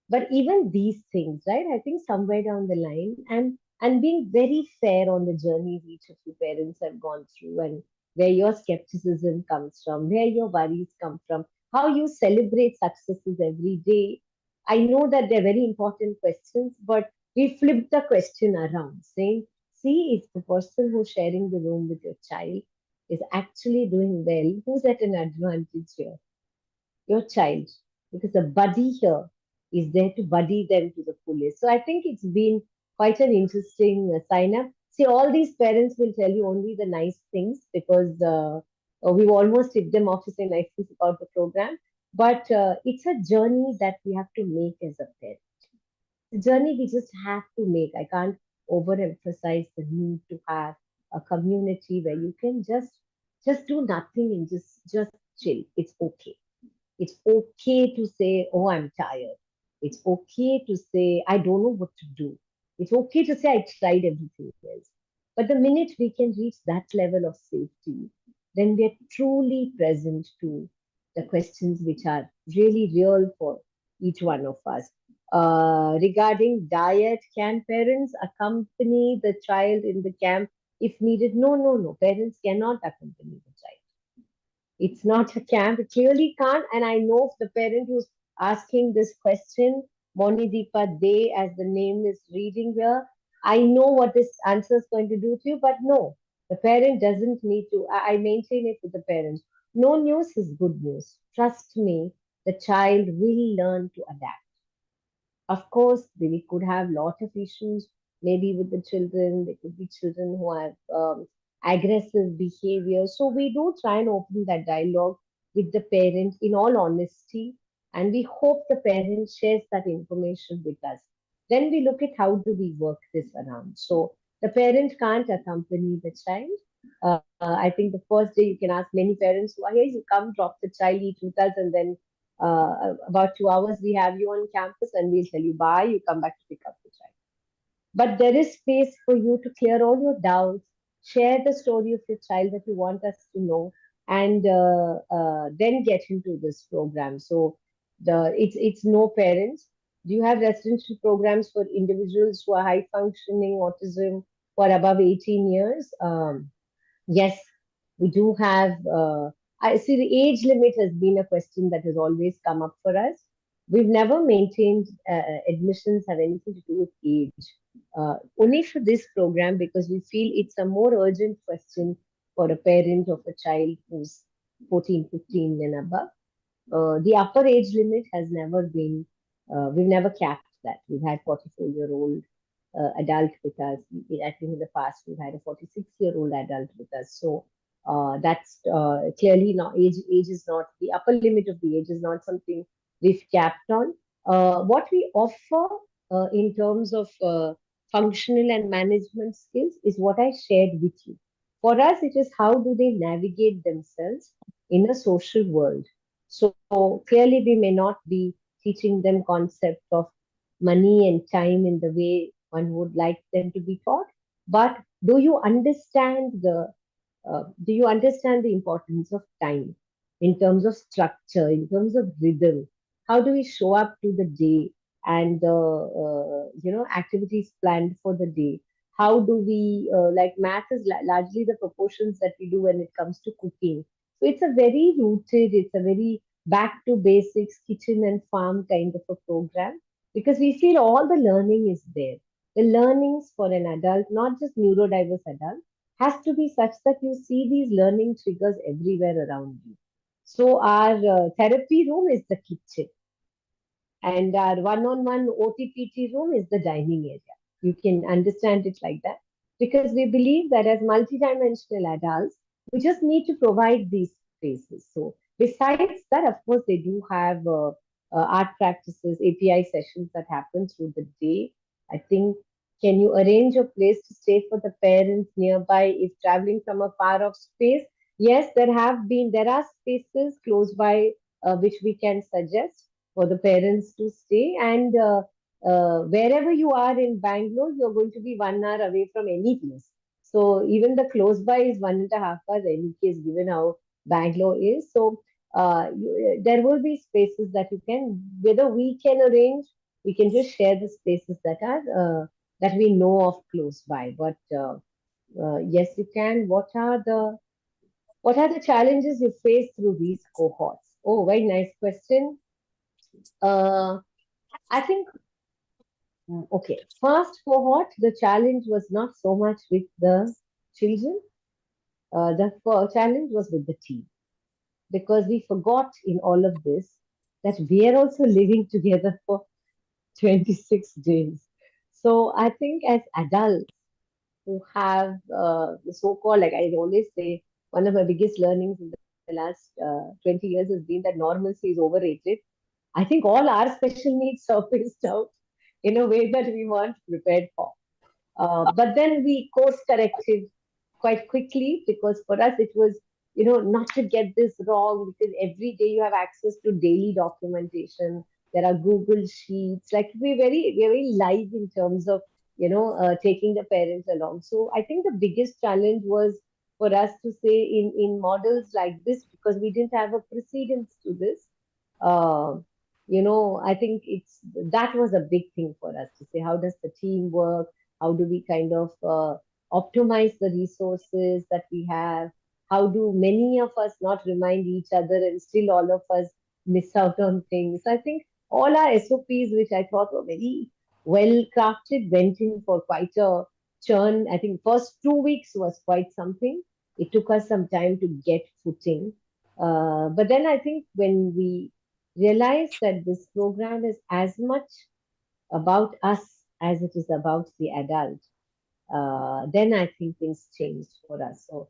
But even these things, right? I think somewhere down the line, and being very fair on the journey each of you parents have gone through, and where your skepticism comes from, where your worries come from, how you celebrate successes every day. I know that they're very important questions, but we flip the question around, saying, see if the person who's sharing the room with your child is actually doing well, who's at an advantage here? Your child, because the buddy here is there to buddy them to the fullest. So I think it's been quite an interesting sign up. See, all these parents will tell you only the nice things, because we've almost tipped them off to say nice things about the program. But it's a journey that we have to make as a parent. The journey we just have to make. I can't overemphasize the need to have a community where you can just do nothing and just chill. It's okay. It's okay to say, oh, I'm tired. It's okay to say, I don't know what to do. It's okay to say, I tried everything else. But the minute we can reach that level of safety, then we are truly present to the questions which are really real for each one of us. Regarding diet, can parents accompany the child in the camp if needed? No, no, no. Parents cannot accompany the child. It's not a camp. It clearly can't. And I know the parent who's asking this question, Monideepa Day, as the name is reading here. I know what this answer is going to do to you, but no, the parent doesn't need to. I maintain it with the parents. No news is good news. Trust me, the child will learn to adapt. Of course, we could have lot of issues, maybe with the children. There could be children who have aggressive behavior. So we do try and open that dialogue with the parent in all honesty, and we hope the parent shares that information with us. Then we look at how do we work this around. So the parent can't accompany the child. I think the first day you can ask many parents who are here, you come drop the child, eat with us, and then about 2 hours we have you on campus and we'll tell you bye, you come back to pick up the child. But there is space for you to clear all your doubts, share the story of your child that you want us to know, and then get into this program. So it's no parents. Do you have residential programs for individuals who are high functioning autism who are above 18 years? Yes, we do have. I see the age limit has been a question that has always come up for us. We've never maintained admissions have anything to do with age. Only for this program, because we feel it's a more urgent question for a parent of a child who's 14, 15 and above. The upper age limit has never been, we've never capped that. We've had 44-year-old adult with us. I think in the past we've had a 46-year-old adult with us. So that's clearly not, age is not, the upper limit of the age is not something we've capped on. What we offer in terms of functional and management skills is what I shared with you. For us, it is how do they navigate themselves in a social world. So clearly, we may not be teaching them concept of money and time in the way one would like them to be taught. But do you understand the importance of time in terms of structure, in terms of rhythm? How do we show up to the day and activities planned for the day? How do we like math is largely the proportions that we do when it comes to cooking. So it's a very rooted, it's a very back to basics, kitchen and farm kind of a program because we feel all the learning is there. The learnings for an adult, not just neurodiverse adult, has to be such that you see these learning triggers everywhere around you. So our therapy room is the kitchen, and our one-on-one OTPT room is the dining area. You can understand it like that because we believe that as multidimensional adults, we just need to provide these spaces. So besides that, of course, they do have art practices, API sessions that happen through the day. I think can you arrange a place to stay for the parents nearby if traveling from a far off space? Yes, there are spaces close by which we can suggest for the parents to stay. And wherever you are in Bangalore, you're going to be 1 hour away from any place. So even the close by is 1.5 hours, any case, given how Bangalore is. So there will be spaces that you can, whether we can arrange, we can just share the spaces that are that we know of close by. But yes, you can. What are the challenges you face through these cohorts? Oh, very nice question. Uh, I think, okay, first cohort, the challenge was not so much with the children, challenge was with the team because we forgot in all of this that we are also living together for 26 days. So I think as adults who have the so called, like I always say, one of my biggest learnings in the last 20 years has been that normalcy is overrated. I think all our special needs surfaced out in a way that we weren't prepared for. But then we course corrected quite quickly because for us it was, not to get this wrong because every day you have access to daily documentation. There are Google Sheets. Like we're very live in terms of, taking the parents along. So I think the biggest challenge was for us to say in models like this because we didn't have a precedence to this. Uh, I think that was a big thing for us to say how does the team work, how do we kind of optimize the resources that we have, how do many of us not remind each other and still all of us miss out on things. I think all our SOPs, which I thought were very well crafted, went in for quite a churn. I think first 2 weeks was quite something. It took us some time to get footing, but then I think when we realized that this program is as much about us as it is about the adult, then I think things changed for us. So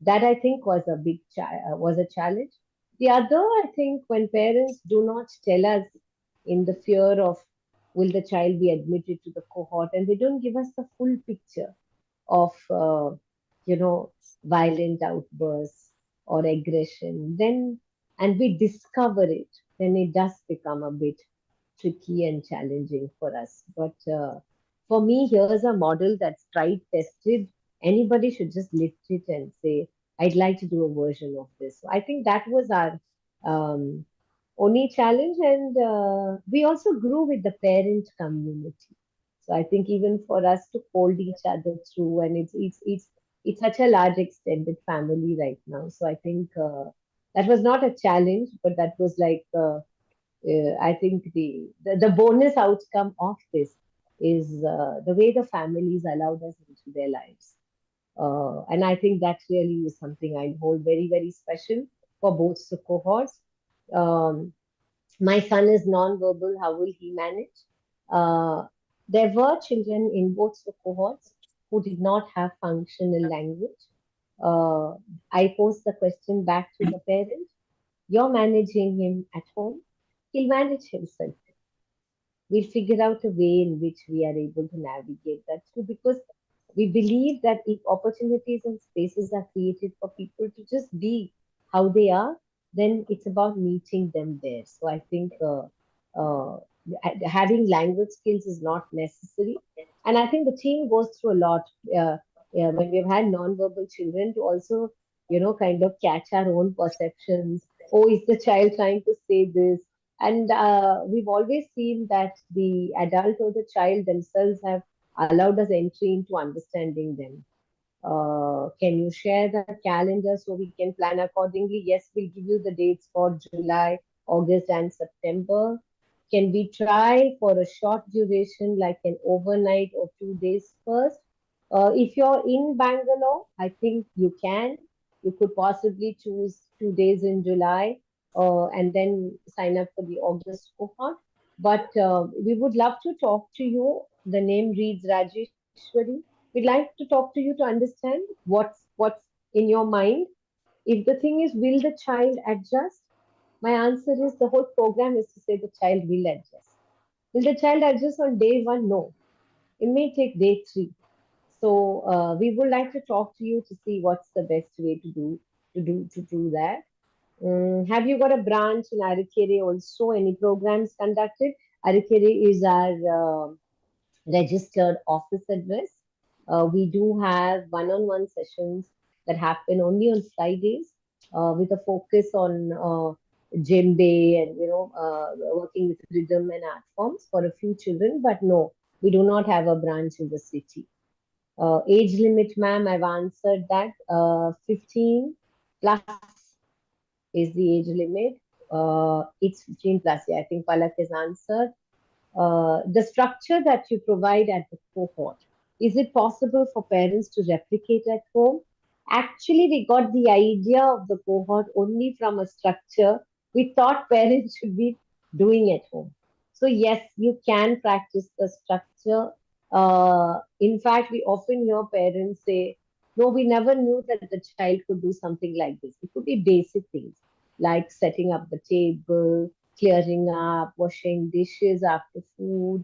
that I think was was a challenge. The other, I think, when parents do not tell us in the fear of will the child be admitted to the cohort, and they don't give us the full picture of you know violent outbursts or aggression, then and we discover it, then it does become a bit tricky and challenging for us. But for me, here's a model that's tried, tested. Anybody should just lift it and say, I'd like to do a version of this. So I think that was our um, only challenge. And we also grew with the parent community. So I think even for us to hold each other through, and it's such a large extended family right now. So I think that was not a challenge, but that was like I think the bonus outcome of this is the way the families allowed us into their lives. And I think that really is something I hold very, very special for both the cohorts. Um, my son is non-verbal. How will he manage? Uh, there were children in both the cohorts who did not have functional language. Uh, I posed the question back to the parent. You're managing him at home. He'll manage himself. We'll figure out a way in which we are able to navigate that through because we believe that if opportunities and spaces are created for people to just be how they are, then it's about meeting them there. So I think having language skills is not necessary. And I think the team goes through a lot when we've had non-verbal children to also, kind of catch our own perceptions. Oh, is the child trying to say this? And we've always seen that the adult or the child themselves have allowed us entry into understanding them. Can you share the calendar so we can plan accordingly? Yes, we'll give you the dates for July, August, and September. Can we try for a short duration, like an overnight or 2 days first? If you're in Bangalore, I think you can. You could possibly choose 2 days in July and then sign up for the August cohort. But we would love to talk to you. The name reads Rajeshwari. We'd like to talk to you to understand what's in your mind. If the thing is, will the child adjust? My answer is the whole program is to say the child will adjust. Will the child adjust on day one? No. It may take day three. So we would like to talk to you to see what's the best way to do that. Have you got a branch in Arikere also? Any programs conducted? Arikere is our registered office address. We do have one-on-one sessions that happen only on Fridays with a focus on djembe and working with rhythm and art forms for a few children. But no, we do not have a branch in the city. Age limit, ma'am, I've answered that. 15 plus is the age limit. It's 15 plus. Yeah, I think Palak has answered. The structure that you provide at the cohort, is it possible for parents to replicate at home? Actually, we got the idea of the cohort only from a structure we thought parents should be doing at home. So, yes, you can practice the structure. In fact, we often hear parents say, no, we never knew that the child could do something like this. It could be basic things like setting up the table, clearing up, washing dishes after food,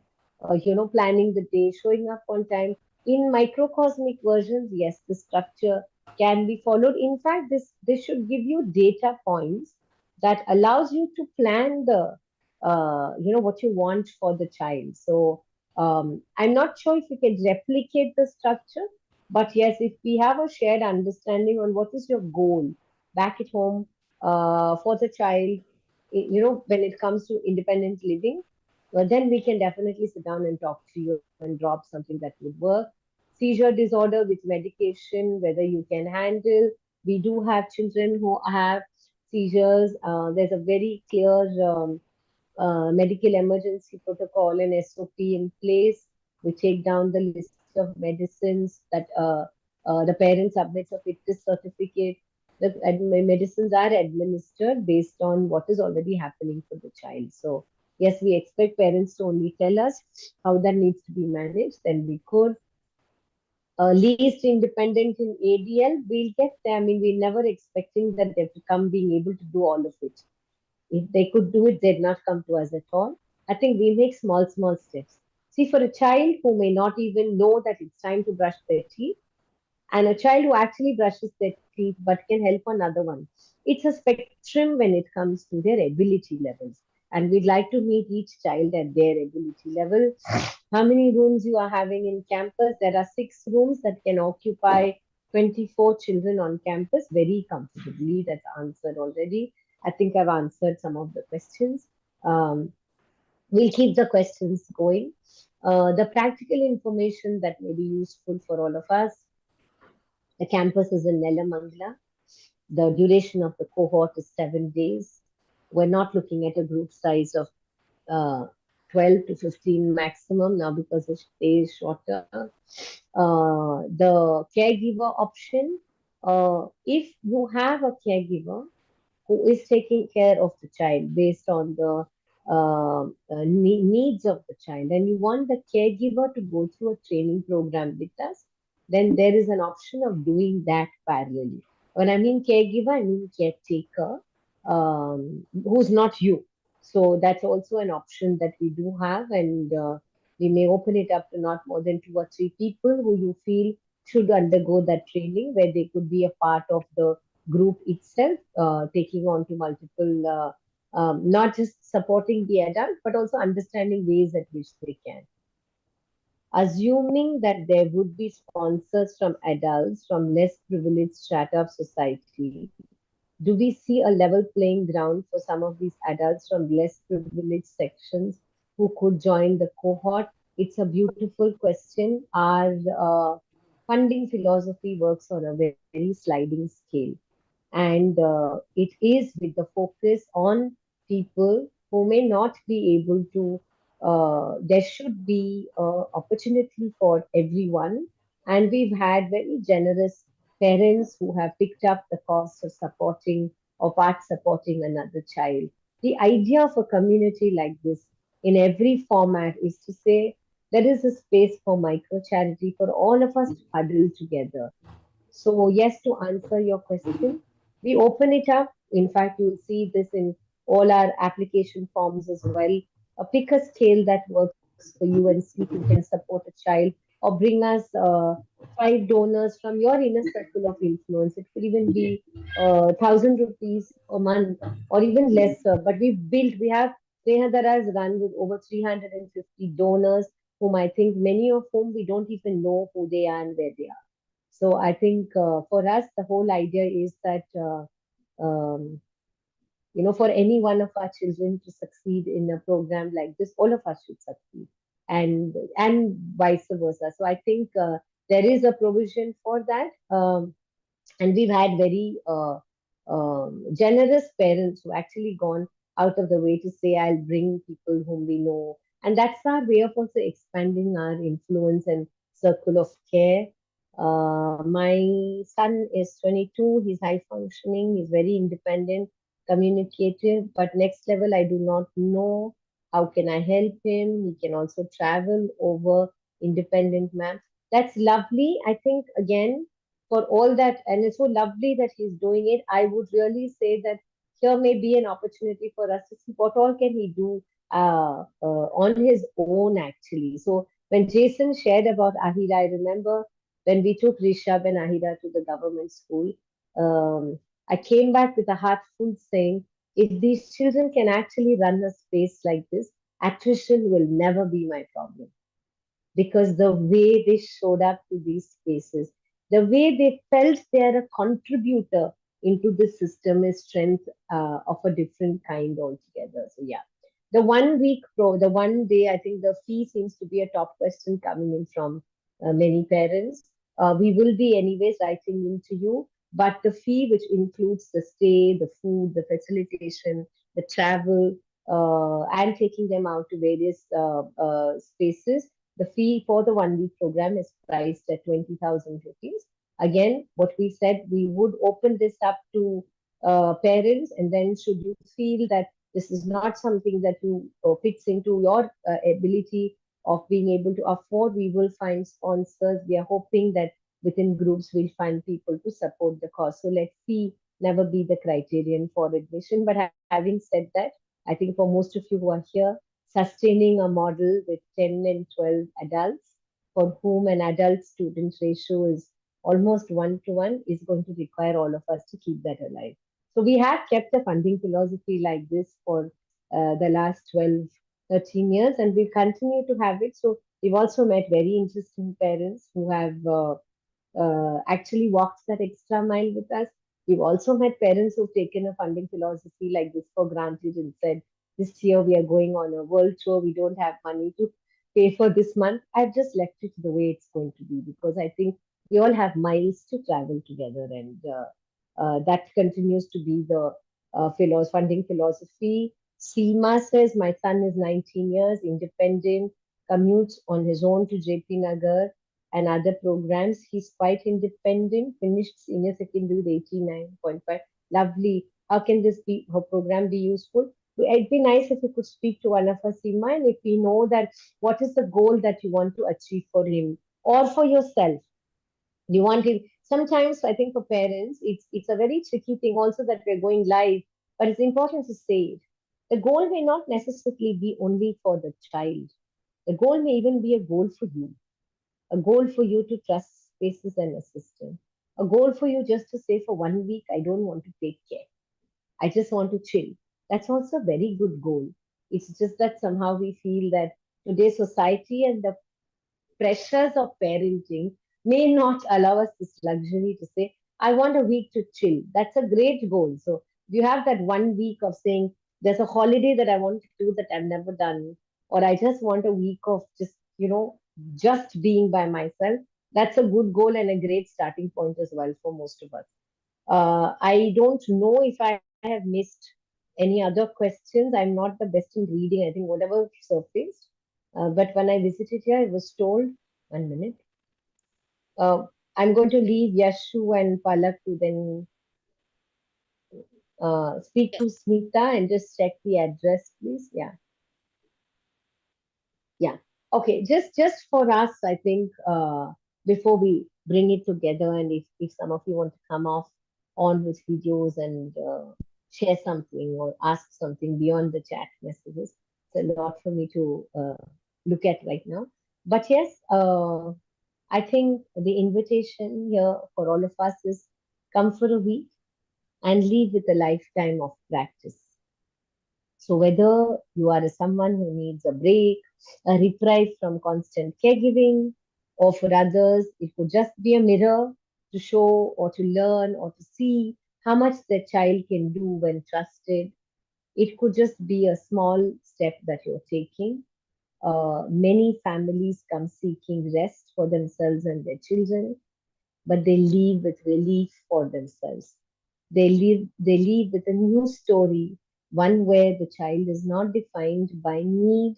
planning the day, showing up on time. In microcosmic versions, yes, the structure can be followed. In fact, this should give you data points that allows you to plan the what you want for the child. So I'm not sure if you can replicate the structure, but yes, if we have a shared understanding on what is your goal back at home for the child, when it comes to independent living, well, then we can definitely sit down and talk to you and drop something that would work. Seizure disorder with medication, whether you can handle. We do have children who have seizures. There's a very clear medical emergency protocol and SOP in place. We take down the list of medicines that the parent submits a fitness certificate. The medicines are administered based on what is already happening for the child. So, yes, we expect parents to only tell us how that needs to be managed, then we could. Least independent in ADL, we'll get there. I mean, we're never expecting that they have to come being able to do all of it. If they could do it, they'd not come to us at all. I think we make small, small steps. See, for a child who may not even know that it's time to brush their teeth, and a child who actually brushes their teeth but can help another one, it's a spectrum when it comes to their ability levels. And we'd like to meet each child at their ability level. How many rooms you are having in campus? There are 6 rooms that can occupy 24 children on campus very comfortably. That's answered already. I think I've answered some of the questions. We'll keep the questions going. The practical information that may be useful for all of us. The campus is in Nelamangala. The duration of the cohort is 7 days. We're not looking at a group size of uh, 12 to 15 maximum now because the stay is shorter. The caregiver option, if you have a caregiver who is taking care of the child based on the needs of the child, and you want the caregiver to go through a training program with us, then there is an option of doing that parallelly. When I mean caregiver, I mean caretaker, who's not you. So that's also an option that we do have, and we may open it up to not more than 2 or 3 people who you feel should undergo that training, where they could be a part of the group itself, taking on to multiple not just supporting the adult, but also understanding ways at which they can. Assuming that there would be sponsors from adults from less privileged strata of society, do we see a level playing ground for some of these adults from less privileged sections who could join the cohort? It's a beautiful question. Our funding philosophy works on a very sliding scale, and it is with the focus on people who may not be able to. There should be opportunity for everyone, and we've had very generous parents who have picked up the cost of supporting or part supporting another child. The idea of a community like this in every format is to say there is a space for micro charity for all of us to huddle together. So, yes, to answer your question, we open it up. In fact, you'll see this in all our application forms as well. Pick a scale that works for you and see if you can support a child, or bring us five donors from your inner circle of influence. It could even be 1,000 rupees a month or even lesser. But we have Snehadara run with over 350 donors, whom I think many of whom we don't even know who they are and where they are. So I think for us, the whole idea is that for any one of our children to succeed in a program like this, all of us should succeed, and vice versa. So I think there is a provision for that. And we've had very generous parents who actually gone out of the way to say, I'll bring people whom we know. And that's our way of also expanding our influence and circle of care. My son is 22, he's high functioning, he's very independent, communicative, but next level, I do not know. How can I help him? He can also travel over independent maps. That's lovely. I think, again, for all that, and it's so lovely that he's doing it. I would really say that here may be an opportunity for us to see what all can he do on his own, actually. So when Jason shared about Ahira, I remember when we took Rishabh and Ahira to the government school, um, I came back with a heart full saying, if these children can actually run a space like this, attrition will never be my problem, because the way they showed up to these spaces, the way they felt they're a contributor into the system is strength of a different kind altogether. So yeah, the 1 day, I think the fee seems to be a top question coming in from many parents. We will be anyways writing into you, but the fee, which includes the stay, the food, the facilitation, the travel, and taking them out to various spaces, the fee for the 1 week program is priced at 20,000 rupees. Again, what we said, we would open this up to parents, and then should you feel that this is not something that you fits into your ability of being able to afford, we will find sponsors. We are hoping that within groups we'll find people to support the cause. So let fee never be the criterion for admission. But having said that, I think for most of you who are here, sustaining a model with 10 and 12 adults for whom an adult student ratio is almost 1 to 1 is going to require all of us to keep that alive. So we have kept a funding philosophy like this for the last 12, 13 years, and we continue to have it. So we've also met very interesting parents who have actually walked that extra mile with us. We've also met parents who've taken a funding philosophy like this for granted and said, this year we are going on a world tour, we don't have money to pay for this month. I've just left it the way it's going to be, because I think we all have miles to travel together, and that continues to be the funding philosophy. Seema says, my son is 19 years, independent, commutes on his own to JP Nagar and other programs. He's quite independent, finished senior secondary with 89.5. Lovely. How can this be, her program be useful? It'd be nice if you could speak to one of us, Seema, and if we know that what is the goal that you want to achieve for him or for yourself. You want him. Sometimes I think for parents, it's a very tricky thing also that we're going live, but it's important to say it. The goal may not necessarily be only for the child. The goal may even be a goal for you, a goal for you to trust spaces and assistance, a goal for you just to say for 1 week, I don't want to take care. I just want to chill. That's also a very good goal. It's just that somehow we feel that today's society and the pressures of parenting may not allow us this luxury to say, I want a week to chill. That's a great goal. So you have that 1 week of saying, there's a holiday that I want to do that I've never done, or I just want a week of just, just being by myself. That's a good goal and a great starting point as well for most of us. I don't know if I have missed any other questions. I'm not the best in reading. I think whatever surfaced. But when I visited here, I was told, 1 minute, uh, I'm going to leave Yashu and Palak to then speak to Yes. Smita and just check the address, please. Yeah. Yeah. Okay. Just for us, I think before we bring it together, and if some of you want to come off on with videos and share something or ask something beyond the chat messages, it's a lot for me to look at right now. But yes, I think the invitation here for all of us is come for a week and leave with a lifetime of practice. So whether you are someone who needs a break, a reprieve from constant caregiving, or for others, it could just be a mirror to show or to learn or to see how much their child can do when trusted. It could just be a small step that you're taking. Many families come seeking rest for themselves and their children, but they leave with relief for themselves. They leave with a new story, one where the child is not defined by need,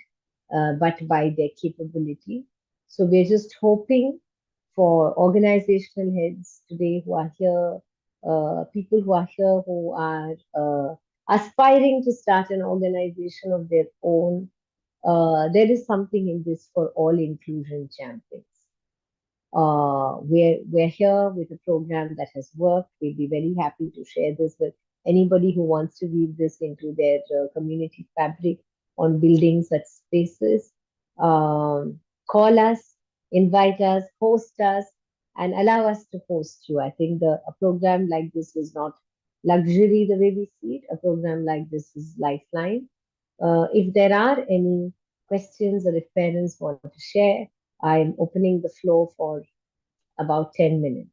but by their capability. So we're just hoping for organizational heads today who are here, people who are here who are aspiring to start an organization of their own. There is something in this for all inclusion champions. We're here with a program that has worked. We'll be very happy to share this with anybody who wants to weave this into their community fabric on building such spaces. Call us, invite us, host us, and allow us to host you. I think a program like this is not luxury the way we see it. A program like this is lifeline. If there are any questions or if parents want to share, I'm opening the floor for about 10 minutes.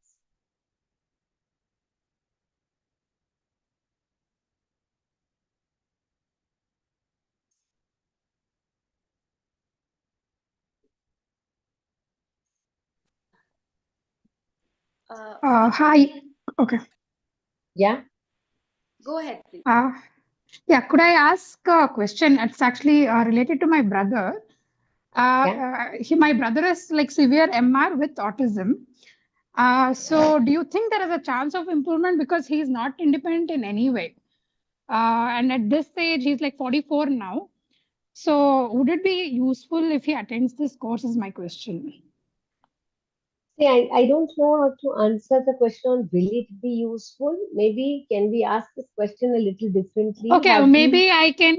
Hi. Okay. Yeah, Go ahead, please. Yeah, could I ask a question? It's actually related to my brother. yeah. My brother is like severe MR with autism. So do you think there is a chance of improvement because he is not independent in any way? And at this stage, he's like 44 now. So would it be useful if he attends this course? Is my question. See, I don't know how to answer the question on will it be useful. Maybe can we ask this question a little differently? Okay, Have we maybe I can,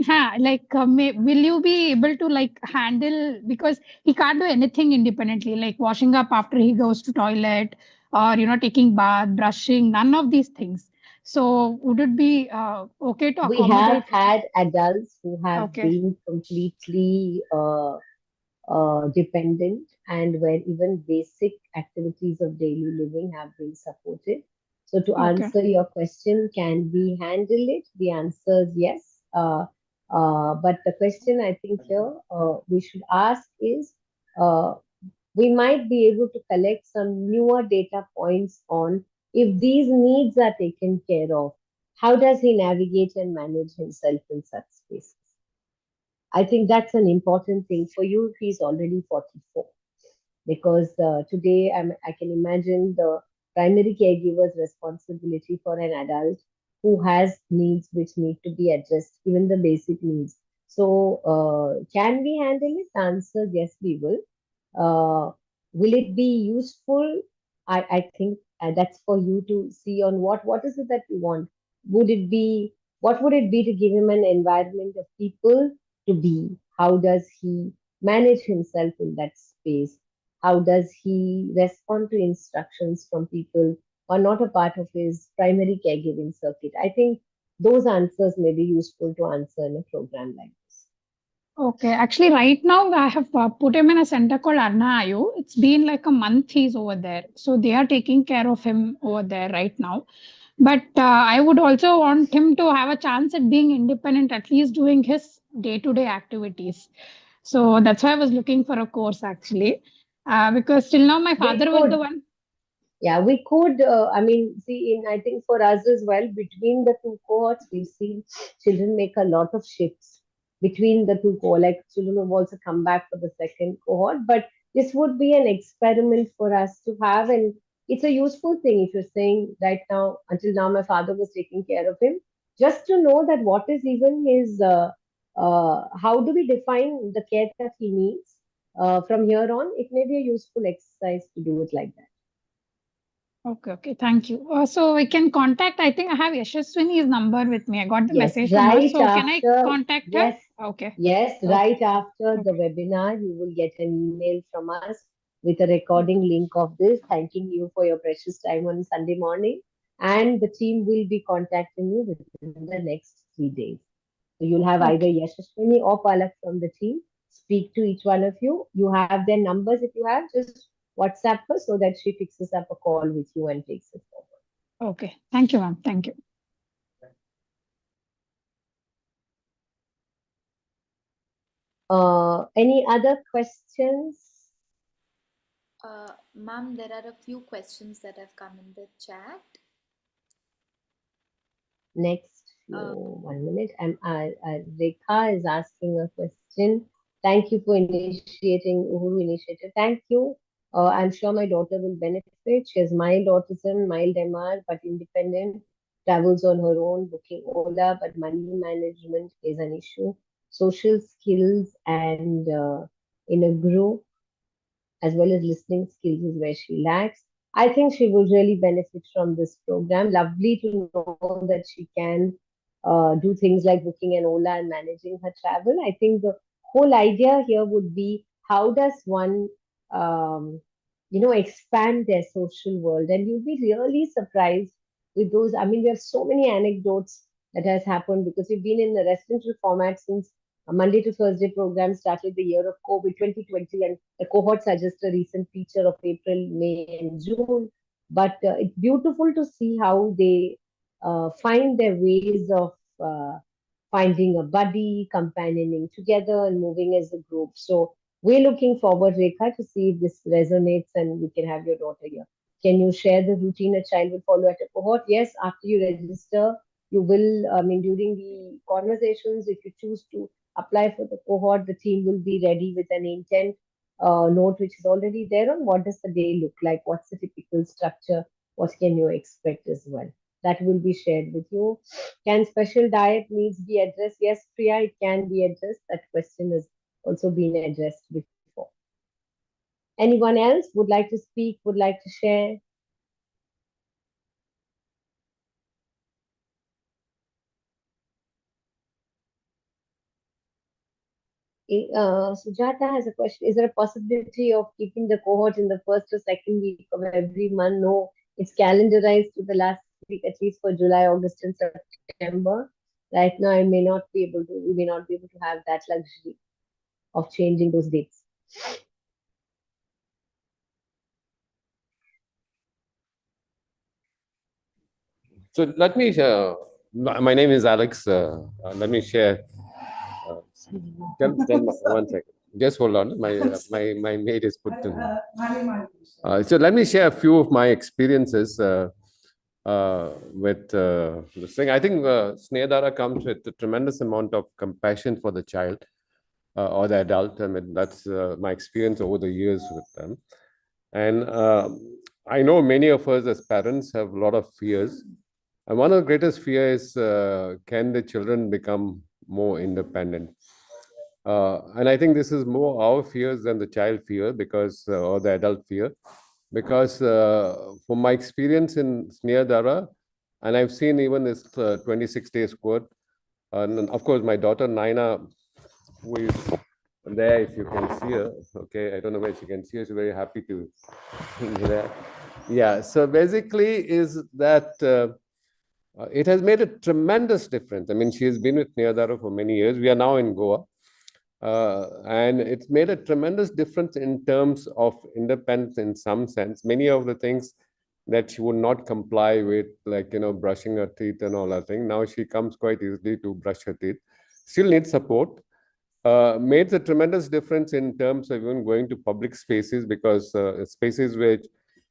will you be able to like handle because he can't do anything independently, like washing up after he goes to toilet or taking bath, brushing, none of these things. So would it be okay to we have accommodate? had adults who have Okay, been completely dependent and where even basic activities of daily living have been supported. So, to okay, answer your question, can we handle it? The answer is yes. But the question I think here we should ask is uh, we might be able to collect some newer data points on if these needs are taken care of. How does he navigate and manage himself in such spaces? I think that's an important thing for you if he's already 44 because today I can imagine the primary caregiver's responsibility for an adult who has needs which need to be addressed, even the basic needs. So, can we handle it? The answer, yes, we will. Will it be useful? I think that's for you to see on what is it that you want. Would it be what would it be to give him an environment of people to be? How does he manage himself in that space? How does he respond to instructions from people who are not a part of his primary caregiving circuit? I think those answers may be useful to answer in a program like this. Okay, actually, right now I have put him in a center called Arna Ayu. It's been like a month he's over there. So they are taking care of him over there right now. But I would also want him to have a chance at being independent, at least doing his day-to-day activities. So that's why I was looking for a course actually. Because till now my We father was the could. one. Yeah, we could. I mean, see, I think for us as well, between the two cohorts, we've seen children make a lot of shifts between the two cohorts. Like children have also come back for the second cohort, but this would be an experiment for us to have, and it's a useful thing if you're saying right now, until now, my father was taking care of him, just to know that what is even his, how do we define the care that he needs from here on? It may be a useful exercise to do it like that. Okay, thank you. So we can contact, I think I have Yashaswini's number with me. I got the Yes, message from her. right So can I after, contact her? yes, Okay, yes, okay, right after the okay, webinar, you will get an email from us with a okay, recording link of this, thanking you for your precious time on Sunday morning. And the team will be contacting you within the next 3 days. So you'll have either okay, Yashaswini or Palak from the team speak to each one of you. You have their numbers if you have, just WhatsApp her so that she fixes up a call with you and takes it forward. okay. Thank you, ma'am. Thank you. Any other questions? Ma'am, there are a few questions that have come in the chat. Next few, 1 minute. Rekha is asking a question. Thank you for initiating Uhuru initiative. Thank you. I'm sure my daughter will benefit. She has mild autism, mild MR, but independent. Travels on her own, booking Ola, but money management is an issue. Social skills and in a group as well as listening skills is where she lacks. I think she will really benefit from this program. Lovely to know that she can do things like booking an Ola and managing her travel. I think the whole idea here would be how does one, expand their social world, and you'll be really surprised with those. I mean, we have so many anecdotes that has happened because we've been in the residential format since a Monday to Thursday program started the year of COVID 2020, and the cohorts are just a recent feature of April, May, and June. But it's beautiful to see how they find their ways of uh, finding a buddy, companioning together, and moving as a group. So we're looking forward, Rekha, to see if this resonates and we can have your daughter here. Can you share the routine a child will follow at a cohort? Yes, after you register, you will, I mean, during the conversations, if you choose to apply for the cohort, the team will be ready with an intent note which is already there on what does the day look like, what's the typical structure, what can you expect as well. That will be shared with you. Can special diet needs be addressed? Yes, Priya, it can be addressed. That question has also been addressed before. Anyone else would like to speak, would like to share? Sujata has a question. Is there a possibility of keeping the cohort in the first or second week of every month? No, it's calendarized to the last week, at least for July, August, and September. Right now, we may not be able to have that luxury of changing those dates. So let me, my name is Alex. Let me share. One second. Just hold on. My maid is put in. So let me share a few of my experiences with this thing. I think Snehadara comes with a tremendous amount of compassion for the child or the adult. I mean, that's my experience over the years with them. And I know many of us as parents have a lot of fears. And one of the greatest fears is can the children become more independent? And I think this is more our fears than the child fear because, or the adult fear, because from my experience in Sneha, and I've seen even this 26 days quote, and of course, my daughter Naina, who is there, if you can see her, okay, I don't know where she can see her, she's very happy to be there. Yeah, so basically is that it has made a tremendous difference. I mean, she has been with Neodara for many years. We are now in Goa. And it's made a tremendous difference in terms of independence in some sense. Many of the things that she would not comply with, like, brushing her teeth and all that thing, now she comes quite easily to brush her teeth. Still needs support. Made a tremendous difference in terms of even going to public spaces, because spaces which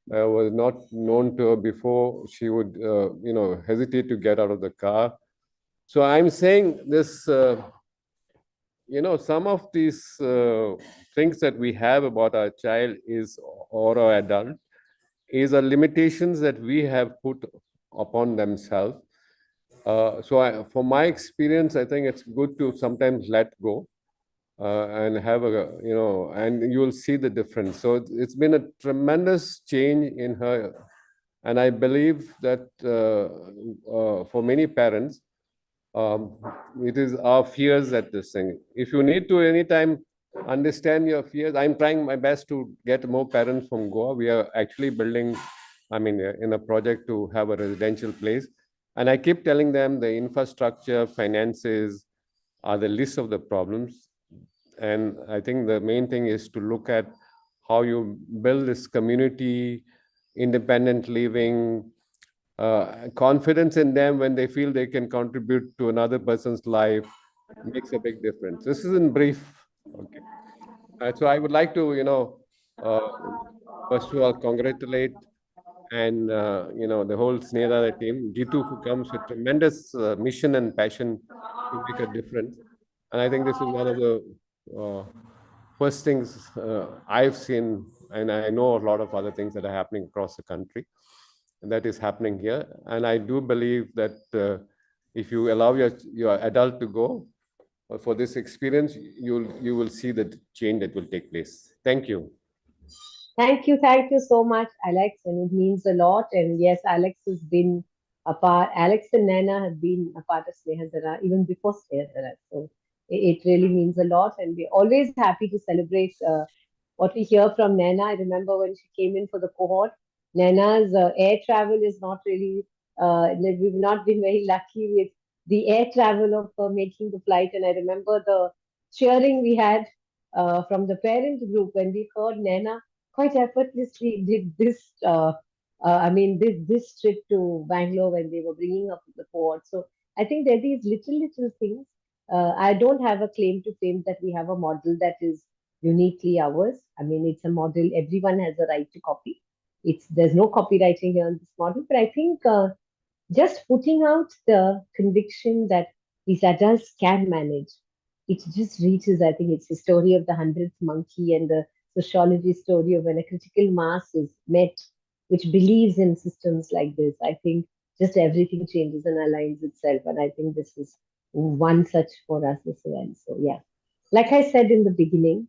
was not known to her before, she would, hesitate to get out of the car. So I'm saying this, some of these things that we have about our child is, or our adult, is a limitations that we have put upon themselves. For my experience, I think it's good to sometimes let go, and have and you will see the difference. So it's been a tremendous change in her. And I believe that for many parents, um, it is our fears at this thing. If you need to anytime understand your fears, I'm trying my best to get more parents from Goa. We are actually building, in a project to have a residential place. And I keep telling them the infrastructure, finances are the least of the problems. And I think the main thing is to look at how you build this community, independent living, confidence in them when they feel they can contribute to another person's life makes a big difference. This is in brief. Okay. So I would like to, uh, first of all, congratulate and, the whole Snehara team, Gitu, who comes with tremendous mission and passion to make a difference. And I think this is one of the uh, first things I've seen, and I know a lot of other things that are happening across the country, and that is happening here. And I do believe that if you allow your adult to go for this experience, you will see the change that will take place. Thank you. Thank you so much, Alex, and it means a lot. And yes, Alex has been a part. Alex and Nana have been a part of Snehadara even before Snehadara. So it really means a lot, and we're always happy to celebrate what we hear from Nana. I remember when she came in for the cohort, Nana's air travel is not really. We've not been very lucky with the air travel of making the flight, and I remember the cheering we had from the parent group when we heard Nana quite effortlessly did this. This trip to Bangalore when they were bringing up the cohort. So I think there are these little things. I don't have a claim to fame that we have a model that is uniquely ours. I mean, it's a model everyone has a right to copy. It's There's no copywriting here on this model, but I think just putting out the conviction that these adults can manage. It just reaches, I think it's the story of the 100th monkey and the sociology story of when a critical mass is met, which believes in systems like this. I think just everything changes and aligns itself. And I think this is one such for us as well. So, yeah. Like I said in the beginning,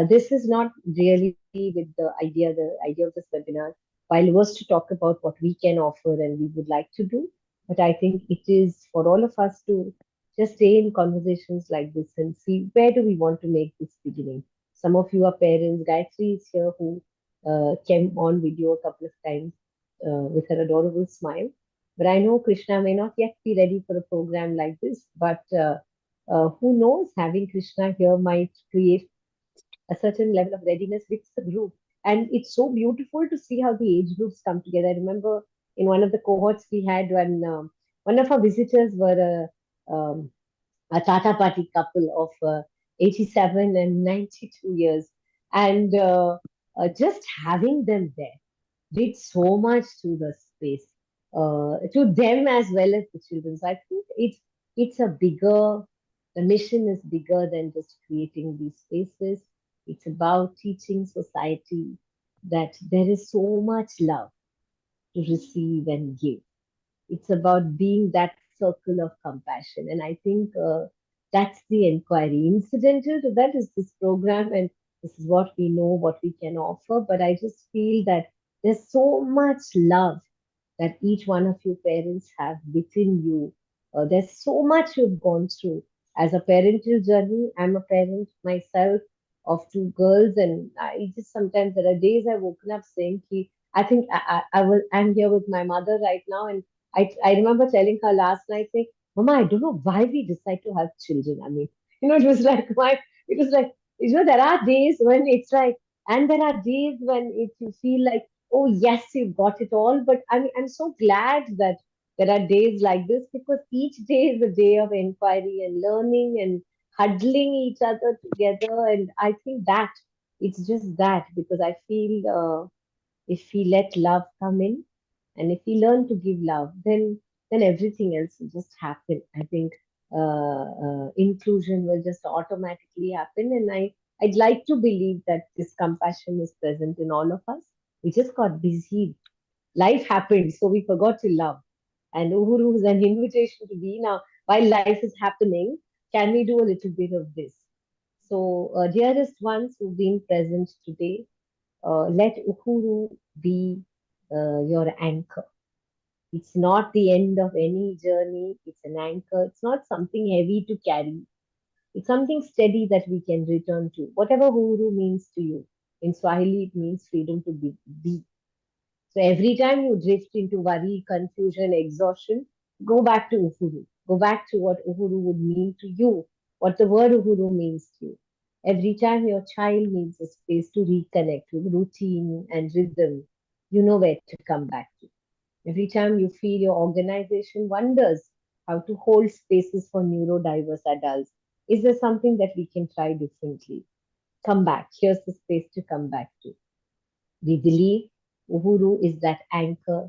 this is not really with the idea of this webinar, while it was to talk about what we can offer and we would like to do. But I think it is for all of us to just stay in conversations like this and see where do we want to make this beginning. Some of you are parents. Gayatri is here who came on video a couple of times with her adorable smile. But I know Krishna may not yet be ready for a program like this, but who knows, having Krishna here might create a certain level of readiness with the group. And it's so beautiful to see how the age groups come together. I remember in one of the cohorts we had one of our visitors were a Tata Party couple of 87 and 92 years. And just having them there did so much to the space, to them as well as the children. So I think it's a bigger, the mission is bigger than just creating these spaces. It's about teaching society that there is so much love to receive and give. It's about being that circle of compassion. And I think that's the inquiry. Incidental to that is this program, and this is what we know, what we can offer. But I just feel that there's so much love that each one of you parents have within you. There's so much you've gone through. As a parental journey, I'm a parent myself of two girls, and I just sometimes there are days I've woken up saying, I think I'm here with my mother right now, and I remember telling her last night, saying, Mama, I don't know why we decide to have children. I mean, it was like, why? It was like, there are days when it's like, and there are days when you feel like, oh, yes, you got it all. But I mean, I'm so glad that there are days like this because each day is a day of inquiry and learning and huddling each other together. And I think that it's just that because I feel if we let love come in and if we learn to give love, then everything else will just happen. I think inclusion will just automatically happen, and I'd like to believe that this compassion is present in all of us. We just got busy. Life happened, so we forgot to love. And Uhuru is an invitation to be now. While life is happening, can we do a little bit of this? So, dearest ones who've been present today, let Uhuru be your anchor. It's not the end of any journey. It's an anchor. It's not something heavy to carry. It's something steady that we can return to. Whatever Uhuru means to you. In Swahili, it means freedom to be. So every time you drift into worry, confusion, exhaustion, go back to Uhuru. Go back to what Uhuru would mean to you, what the word Uhuru means to you. Every time your child needs a space to reconnect with routine and rhythm, you know where to come back to. Every time you feel your organization wonders how to hold spaces for neurodiverse adults, is there something that we can try differently? Come back. Here's the space to come back to. We believe Uhuru is that anchor.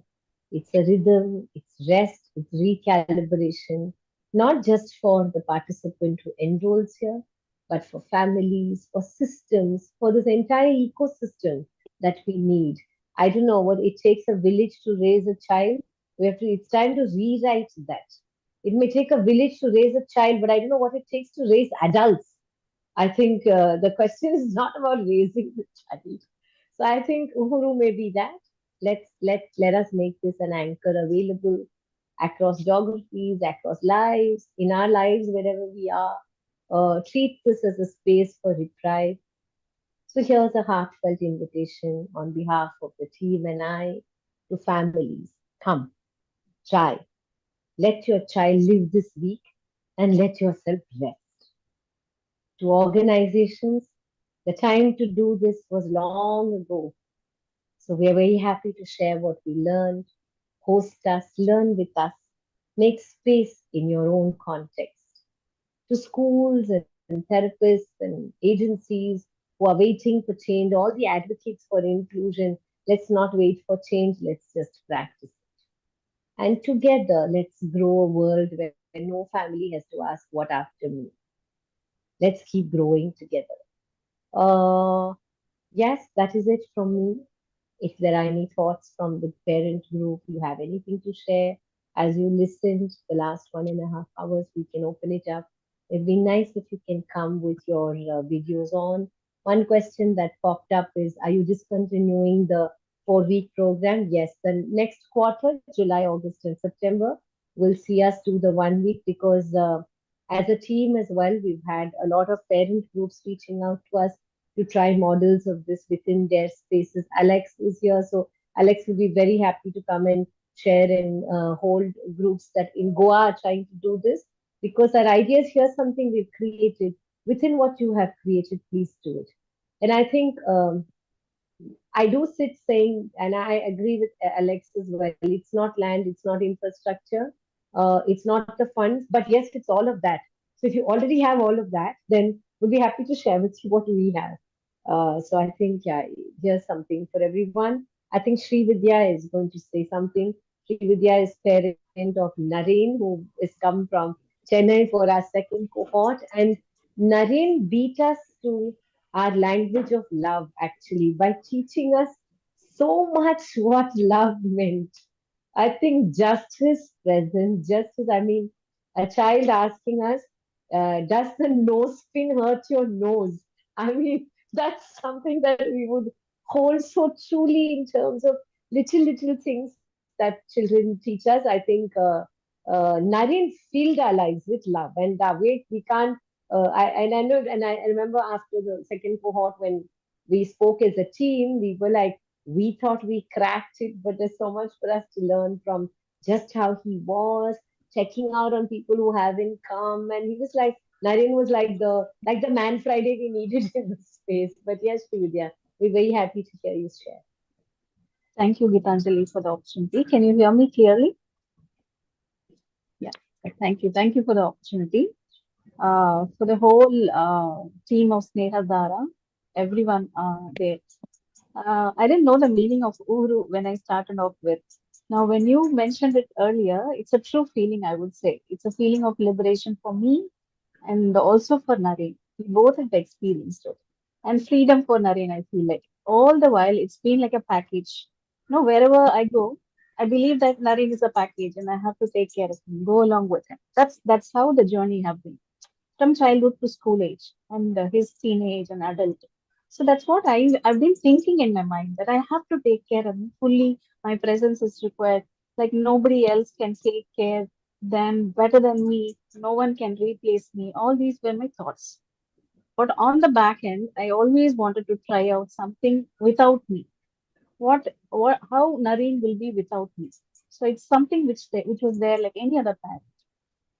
It's a rhythm, it's rest, it's recalibration, not just for the participant who enrolls here, but for families, for systems, for this entire ecosystem that we need. I don't know what it takes a village to raise a child. It's time to rewrite that. It may take a village to raise a child, but I don't know what it takes to raise adults. I think the question is not about raising the child. So I think Uhuru may be that. Let us make this an anchor available across geographies, across lives, in our lives, wherever we are. Treat this as a space for reprieve. So here's a heartfelt invitation on behalf of the team and I to families. Come, try. Let your child live this week and let yourself rest. To organizations, the time to do this was long ago. So we are very happy to share what we learned. Host us, learn with us, make space in your own context. To schools and therapists and agencies who are waiting for change, all the advocates for inclusion, let's not wait for change, let's just practice it. And together, let's grow a world where no family has to ask, what after me? Let's keep growing together. Uh, yes, that is it from me. If there are any thoughts from the parent group, you have anything to share as you listened the last 1.5 hours, we can open it up. It'd be nice if you can come with your videos on. One question that popped up is, are you discontinuing the 4-week program? Yes, the next quarter, July, August, and September, will see us do the 1 week because as a team as well, we've had a lot of parent groups reaching out to us to try models of this within their spaces. Alex is here, so Alex will be very happy to come and share and hold groups that in Goa are trying to do this because our idea is here's something we've created within what you have created. Please do it, and I think I do sit saying, and I agree with Alex as well. It's not land, it's not infrastructure, it's not the funds, but yes, it's all of that. So if you already have all of that, then we'll be happy to share with you what we have. So I think, yeah, here's something for everyone. I think Sri Vidya is going to say something. Sri Vidya is parent of Naren, who has come from Chennai for our second cohort, and Naren beat us to our language of love actually by teaching us so much what love meant. I think just his presence, just his, I mean, a child asking us, does the nose pin hurt your nose? I mean, that's something that we would hold so truly in terms of little things that children teach us. I think Naren filled our lives with love, and we can't. And I know, and I remember after the second cohort when we spoke as a team, we were like, we thought we cracked it, but there's so much for us to learn from just how he was, checking out on people who haven't come, and he was like, Naren was like the man Friday we needed in the space. But yes, Vidya, we're very happy to hear you share. Thank you, Gitanjali, for the opportunity. Can you hear me clearly? Yeah. Thank you. Thank you for the opportunity. For the whole team of Sneha Dara, everyone there. I didn't know the meaning of Uru when I started off with. Now, when you mentioned it earlier, it's a true feeling, I would say. It's a feeling of liberation for me and also for Naren. We both have experienced it. And freedom for Naren, I feel like. All the while, it's been like a package. Wherever I go, I believe that Naren is a package and I have to take care of him, go along with him. That's how the journey have been from childhood to school age and his teenage and adult. So that's what I've been thinking in my mind that I have to take care of him fully. My presence is required. Like nobody else can take care than better than me. No one can replace me. All these were my thoughts. But on the back end, I always wanted to try out something without me. What, how Nareen will be without me. So it's something which was there like any other parent.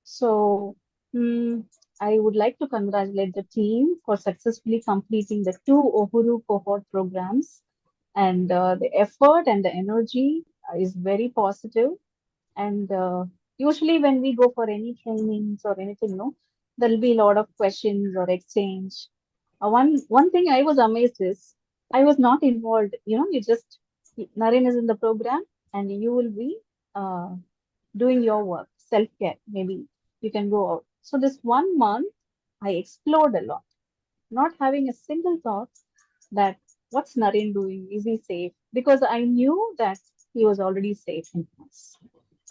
So, mm, I would like to congratulate the team for successfully completing the two Uhuru cohort programs. And the effort and the energy is very positive. And usually, when we go for any trainings or anything, no, there'll be a lot of questions or exchange. One thing I was amazed is I was not involved. You just Naren is in the program, and you will be uh, doing your work, self care. Maybe you can go out. So this 1 month, I explored a lot, not having a single thought that what's Naren doing? Is he safe? Because I knew that he was already safe in us.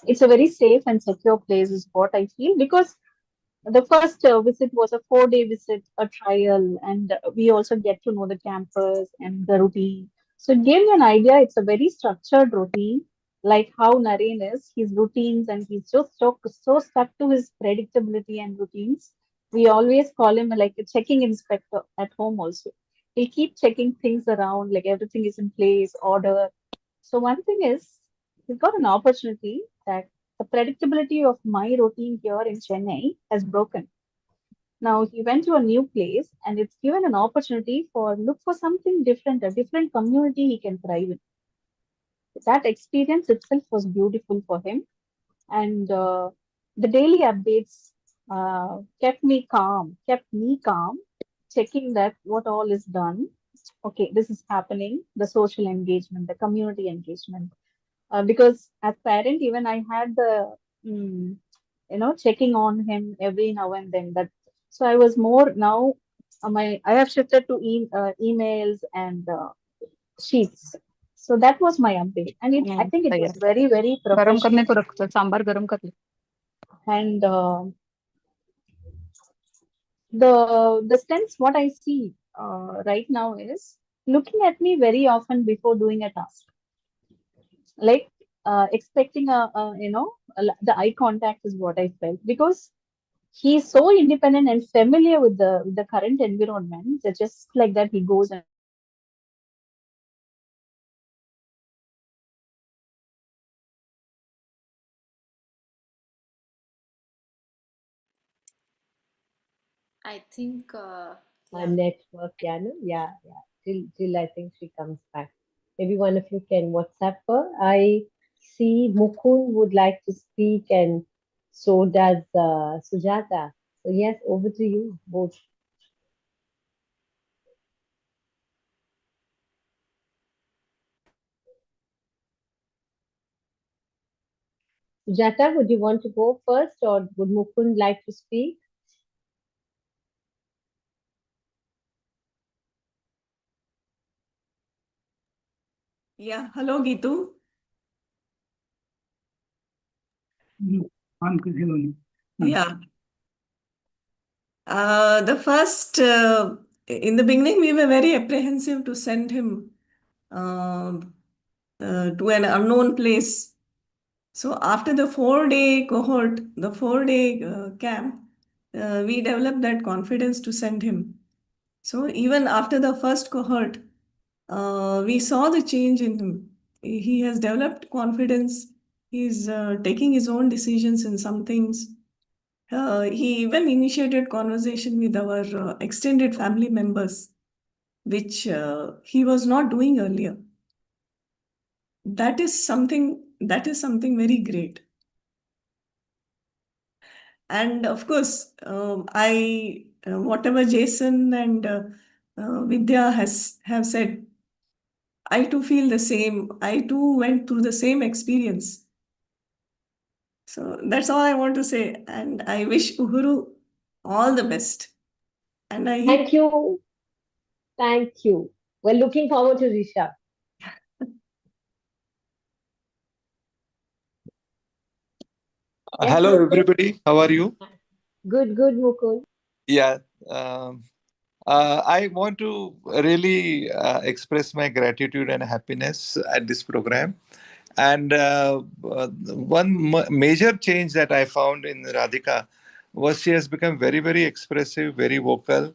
It's a very safe and secure place, is what I feel, because the first visit was a 4-day visit, a trial, and we also get to know the campus and the routine. So it gave me an idea. It's a very structured routine, like how Naren is, his routines, and he's just so stuck to his predictability and routines. We always call him like a checking inspector at home also. He'll keep checking things around, like everything is in place, order. So one thing is, he's got an opportunity that the predictability of my routine here in Chennai has broken. Now he went to a new place and it's given an opportunity for look for something different, a different community he can thrive in. That experience itself was beautiful for him, and the daily updates kept me calm, checking that what all is done. Okay, this is happening. The social engagement, the community engagement, because as parent even I had the mm, checking on him every now and then. That so I was more now. I have shifted to emails and sheets. So that was my update, and I think it सही है was very very गरम करने professional. को रख दो सांबर गरम कर लो And the sense what I see right now is looking at me very often before doing a task, like expecting the eye contact is what I felt, because he's so independent and familiar with the current environment that just like that he goes and does his work. So I felt like I think, Our yeah. network, yeah, no? Yeah, yeah. Till I think she comes back. Maybe one of you can WhatsApp her. I see Mukund would like to speak, and so does Sujata. So yes, over to you both. Sujata, would you want to go first, or would Mukund like to speak? Yeah, hello Gitu. On Hello. Yeah, the first in the beginning we were very apprehensive to send him to an unknown place. So after the 4-day cohort, the 4-day camp, we developed that confidence to send him. So even after the first cohort, we saw the change in him. He has developed confidence. He's taking his own decisions in some things. He even initiated conversation with our extended family members, which he was not doing earlier. That is something very great. And of course, I whatever Jason and Vidya have said, I too feel the same. I too went through the same experience. So that's all I want to say. And I wish Uhuru all the best. And Thank you. Thank you. We're looking forward to Risha. Yes, Hello, Mukund. everybody. How are you? Good, good, Mukund. Yeah. Um, I want to really express my gratitude and happiness at this program. And one major change that I found in Radhika was she has become very, very expressive, very vocal.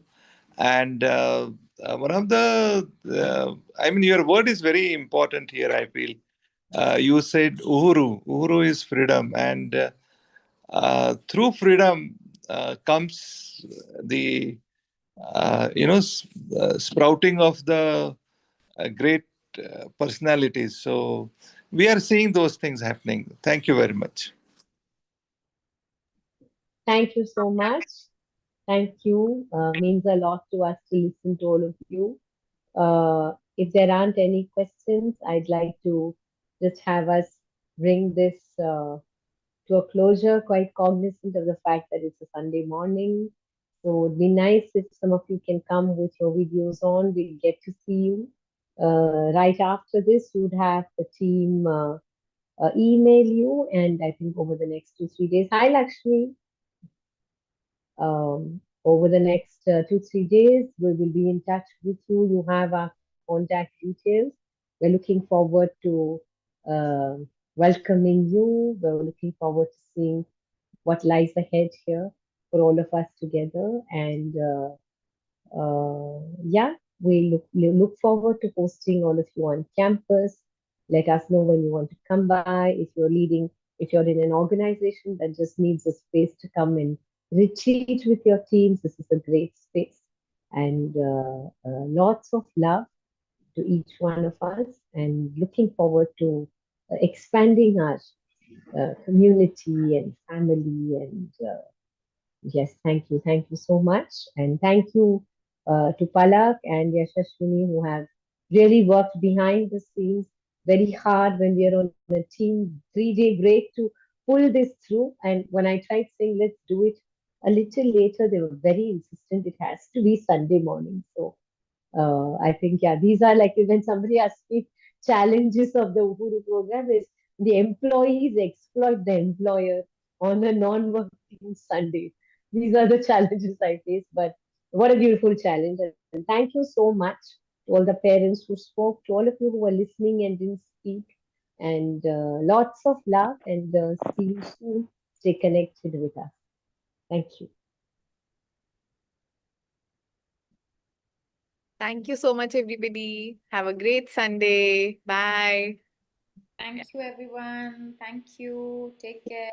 And one of I mean, your word is very important here, I feel. You said Uhuru. Uhuru is freedom. And through freedom comes the sprouting of the great personalities. So we are seeing those things happening. Thank you very much. Thank you so much. Thank you. Means a lot to us to listen to all of you. If there aren't any questions, I'd like to just have us bring this to a closure, quite cognizant of the fact that it's a Sunday morning. So it'd be nice if some of you can come with your videos on. We'll get to see you. Right after this, we would have the team email you, and I think over the next 2-3 days. Hi, Lakshmi. Over the next 2-3 days, we will be in touch with you. You have our contact details. We're looking forward to uh, welcoming you. We're looking forward to seeing what lies ahead here for all of us together. And yeah, we look forward to hosting all of you on campus. Let us know when you want to come by. If you're in an organization that just needs a space to come and retreat with your teams, this is a great space. And lots of love to each one of us, and looking forward to expanding our community and family. And yes, thank you. Thank you so much. And thank you to Palak and Yashashwini, who have really worked behind the scenes very hard when we are on a team 3-day break to pull this through. And when I tried saying, let's do it a little later, they were very insistent. It has to be Sunday morning. So I think, yeah, these are like when somebody asks me challenges of the Uhuru program is the employees exploit the employer on a non-working Sunday. These are the challenges I face, but what a beautiful challenge. And thank you so much to all the parents who spoke, to all of you who were listening and didn't speak. And lots of love, and see you soon. Stay connected with us. Thank you. Thank you so much, everybody. Have a great Sunday. Bye. Thank you, everyone. Thank you. Take care.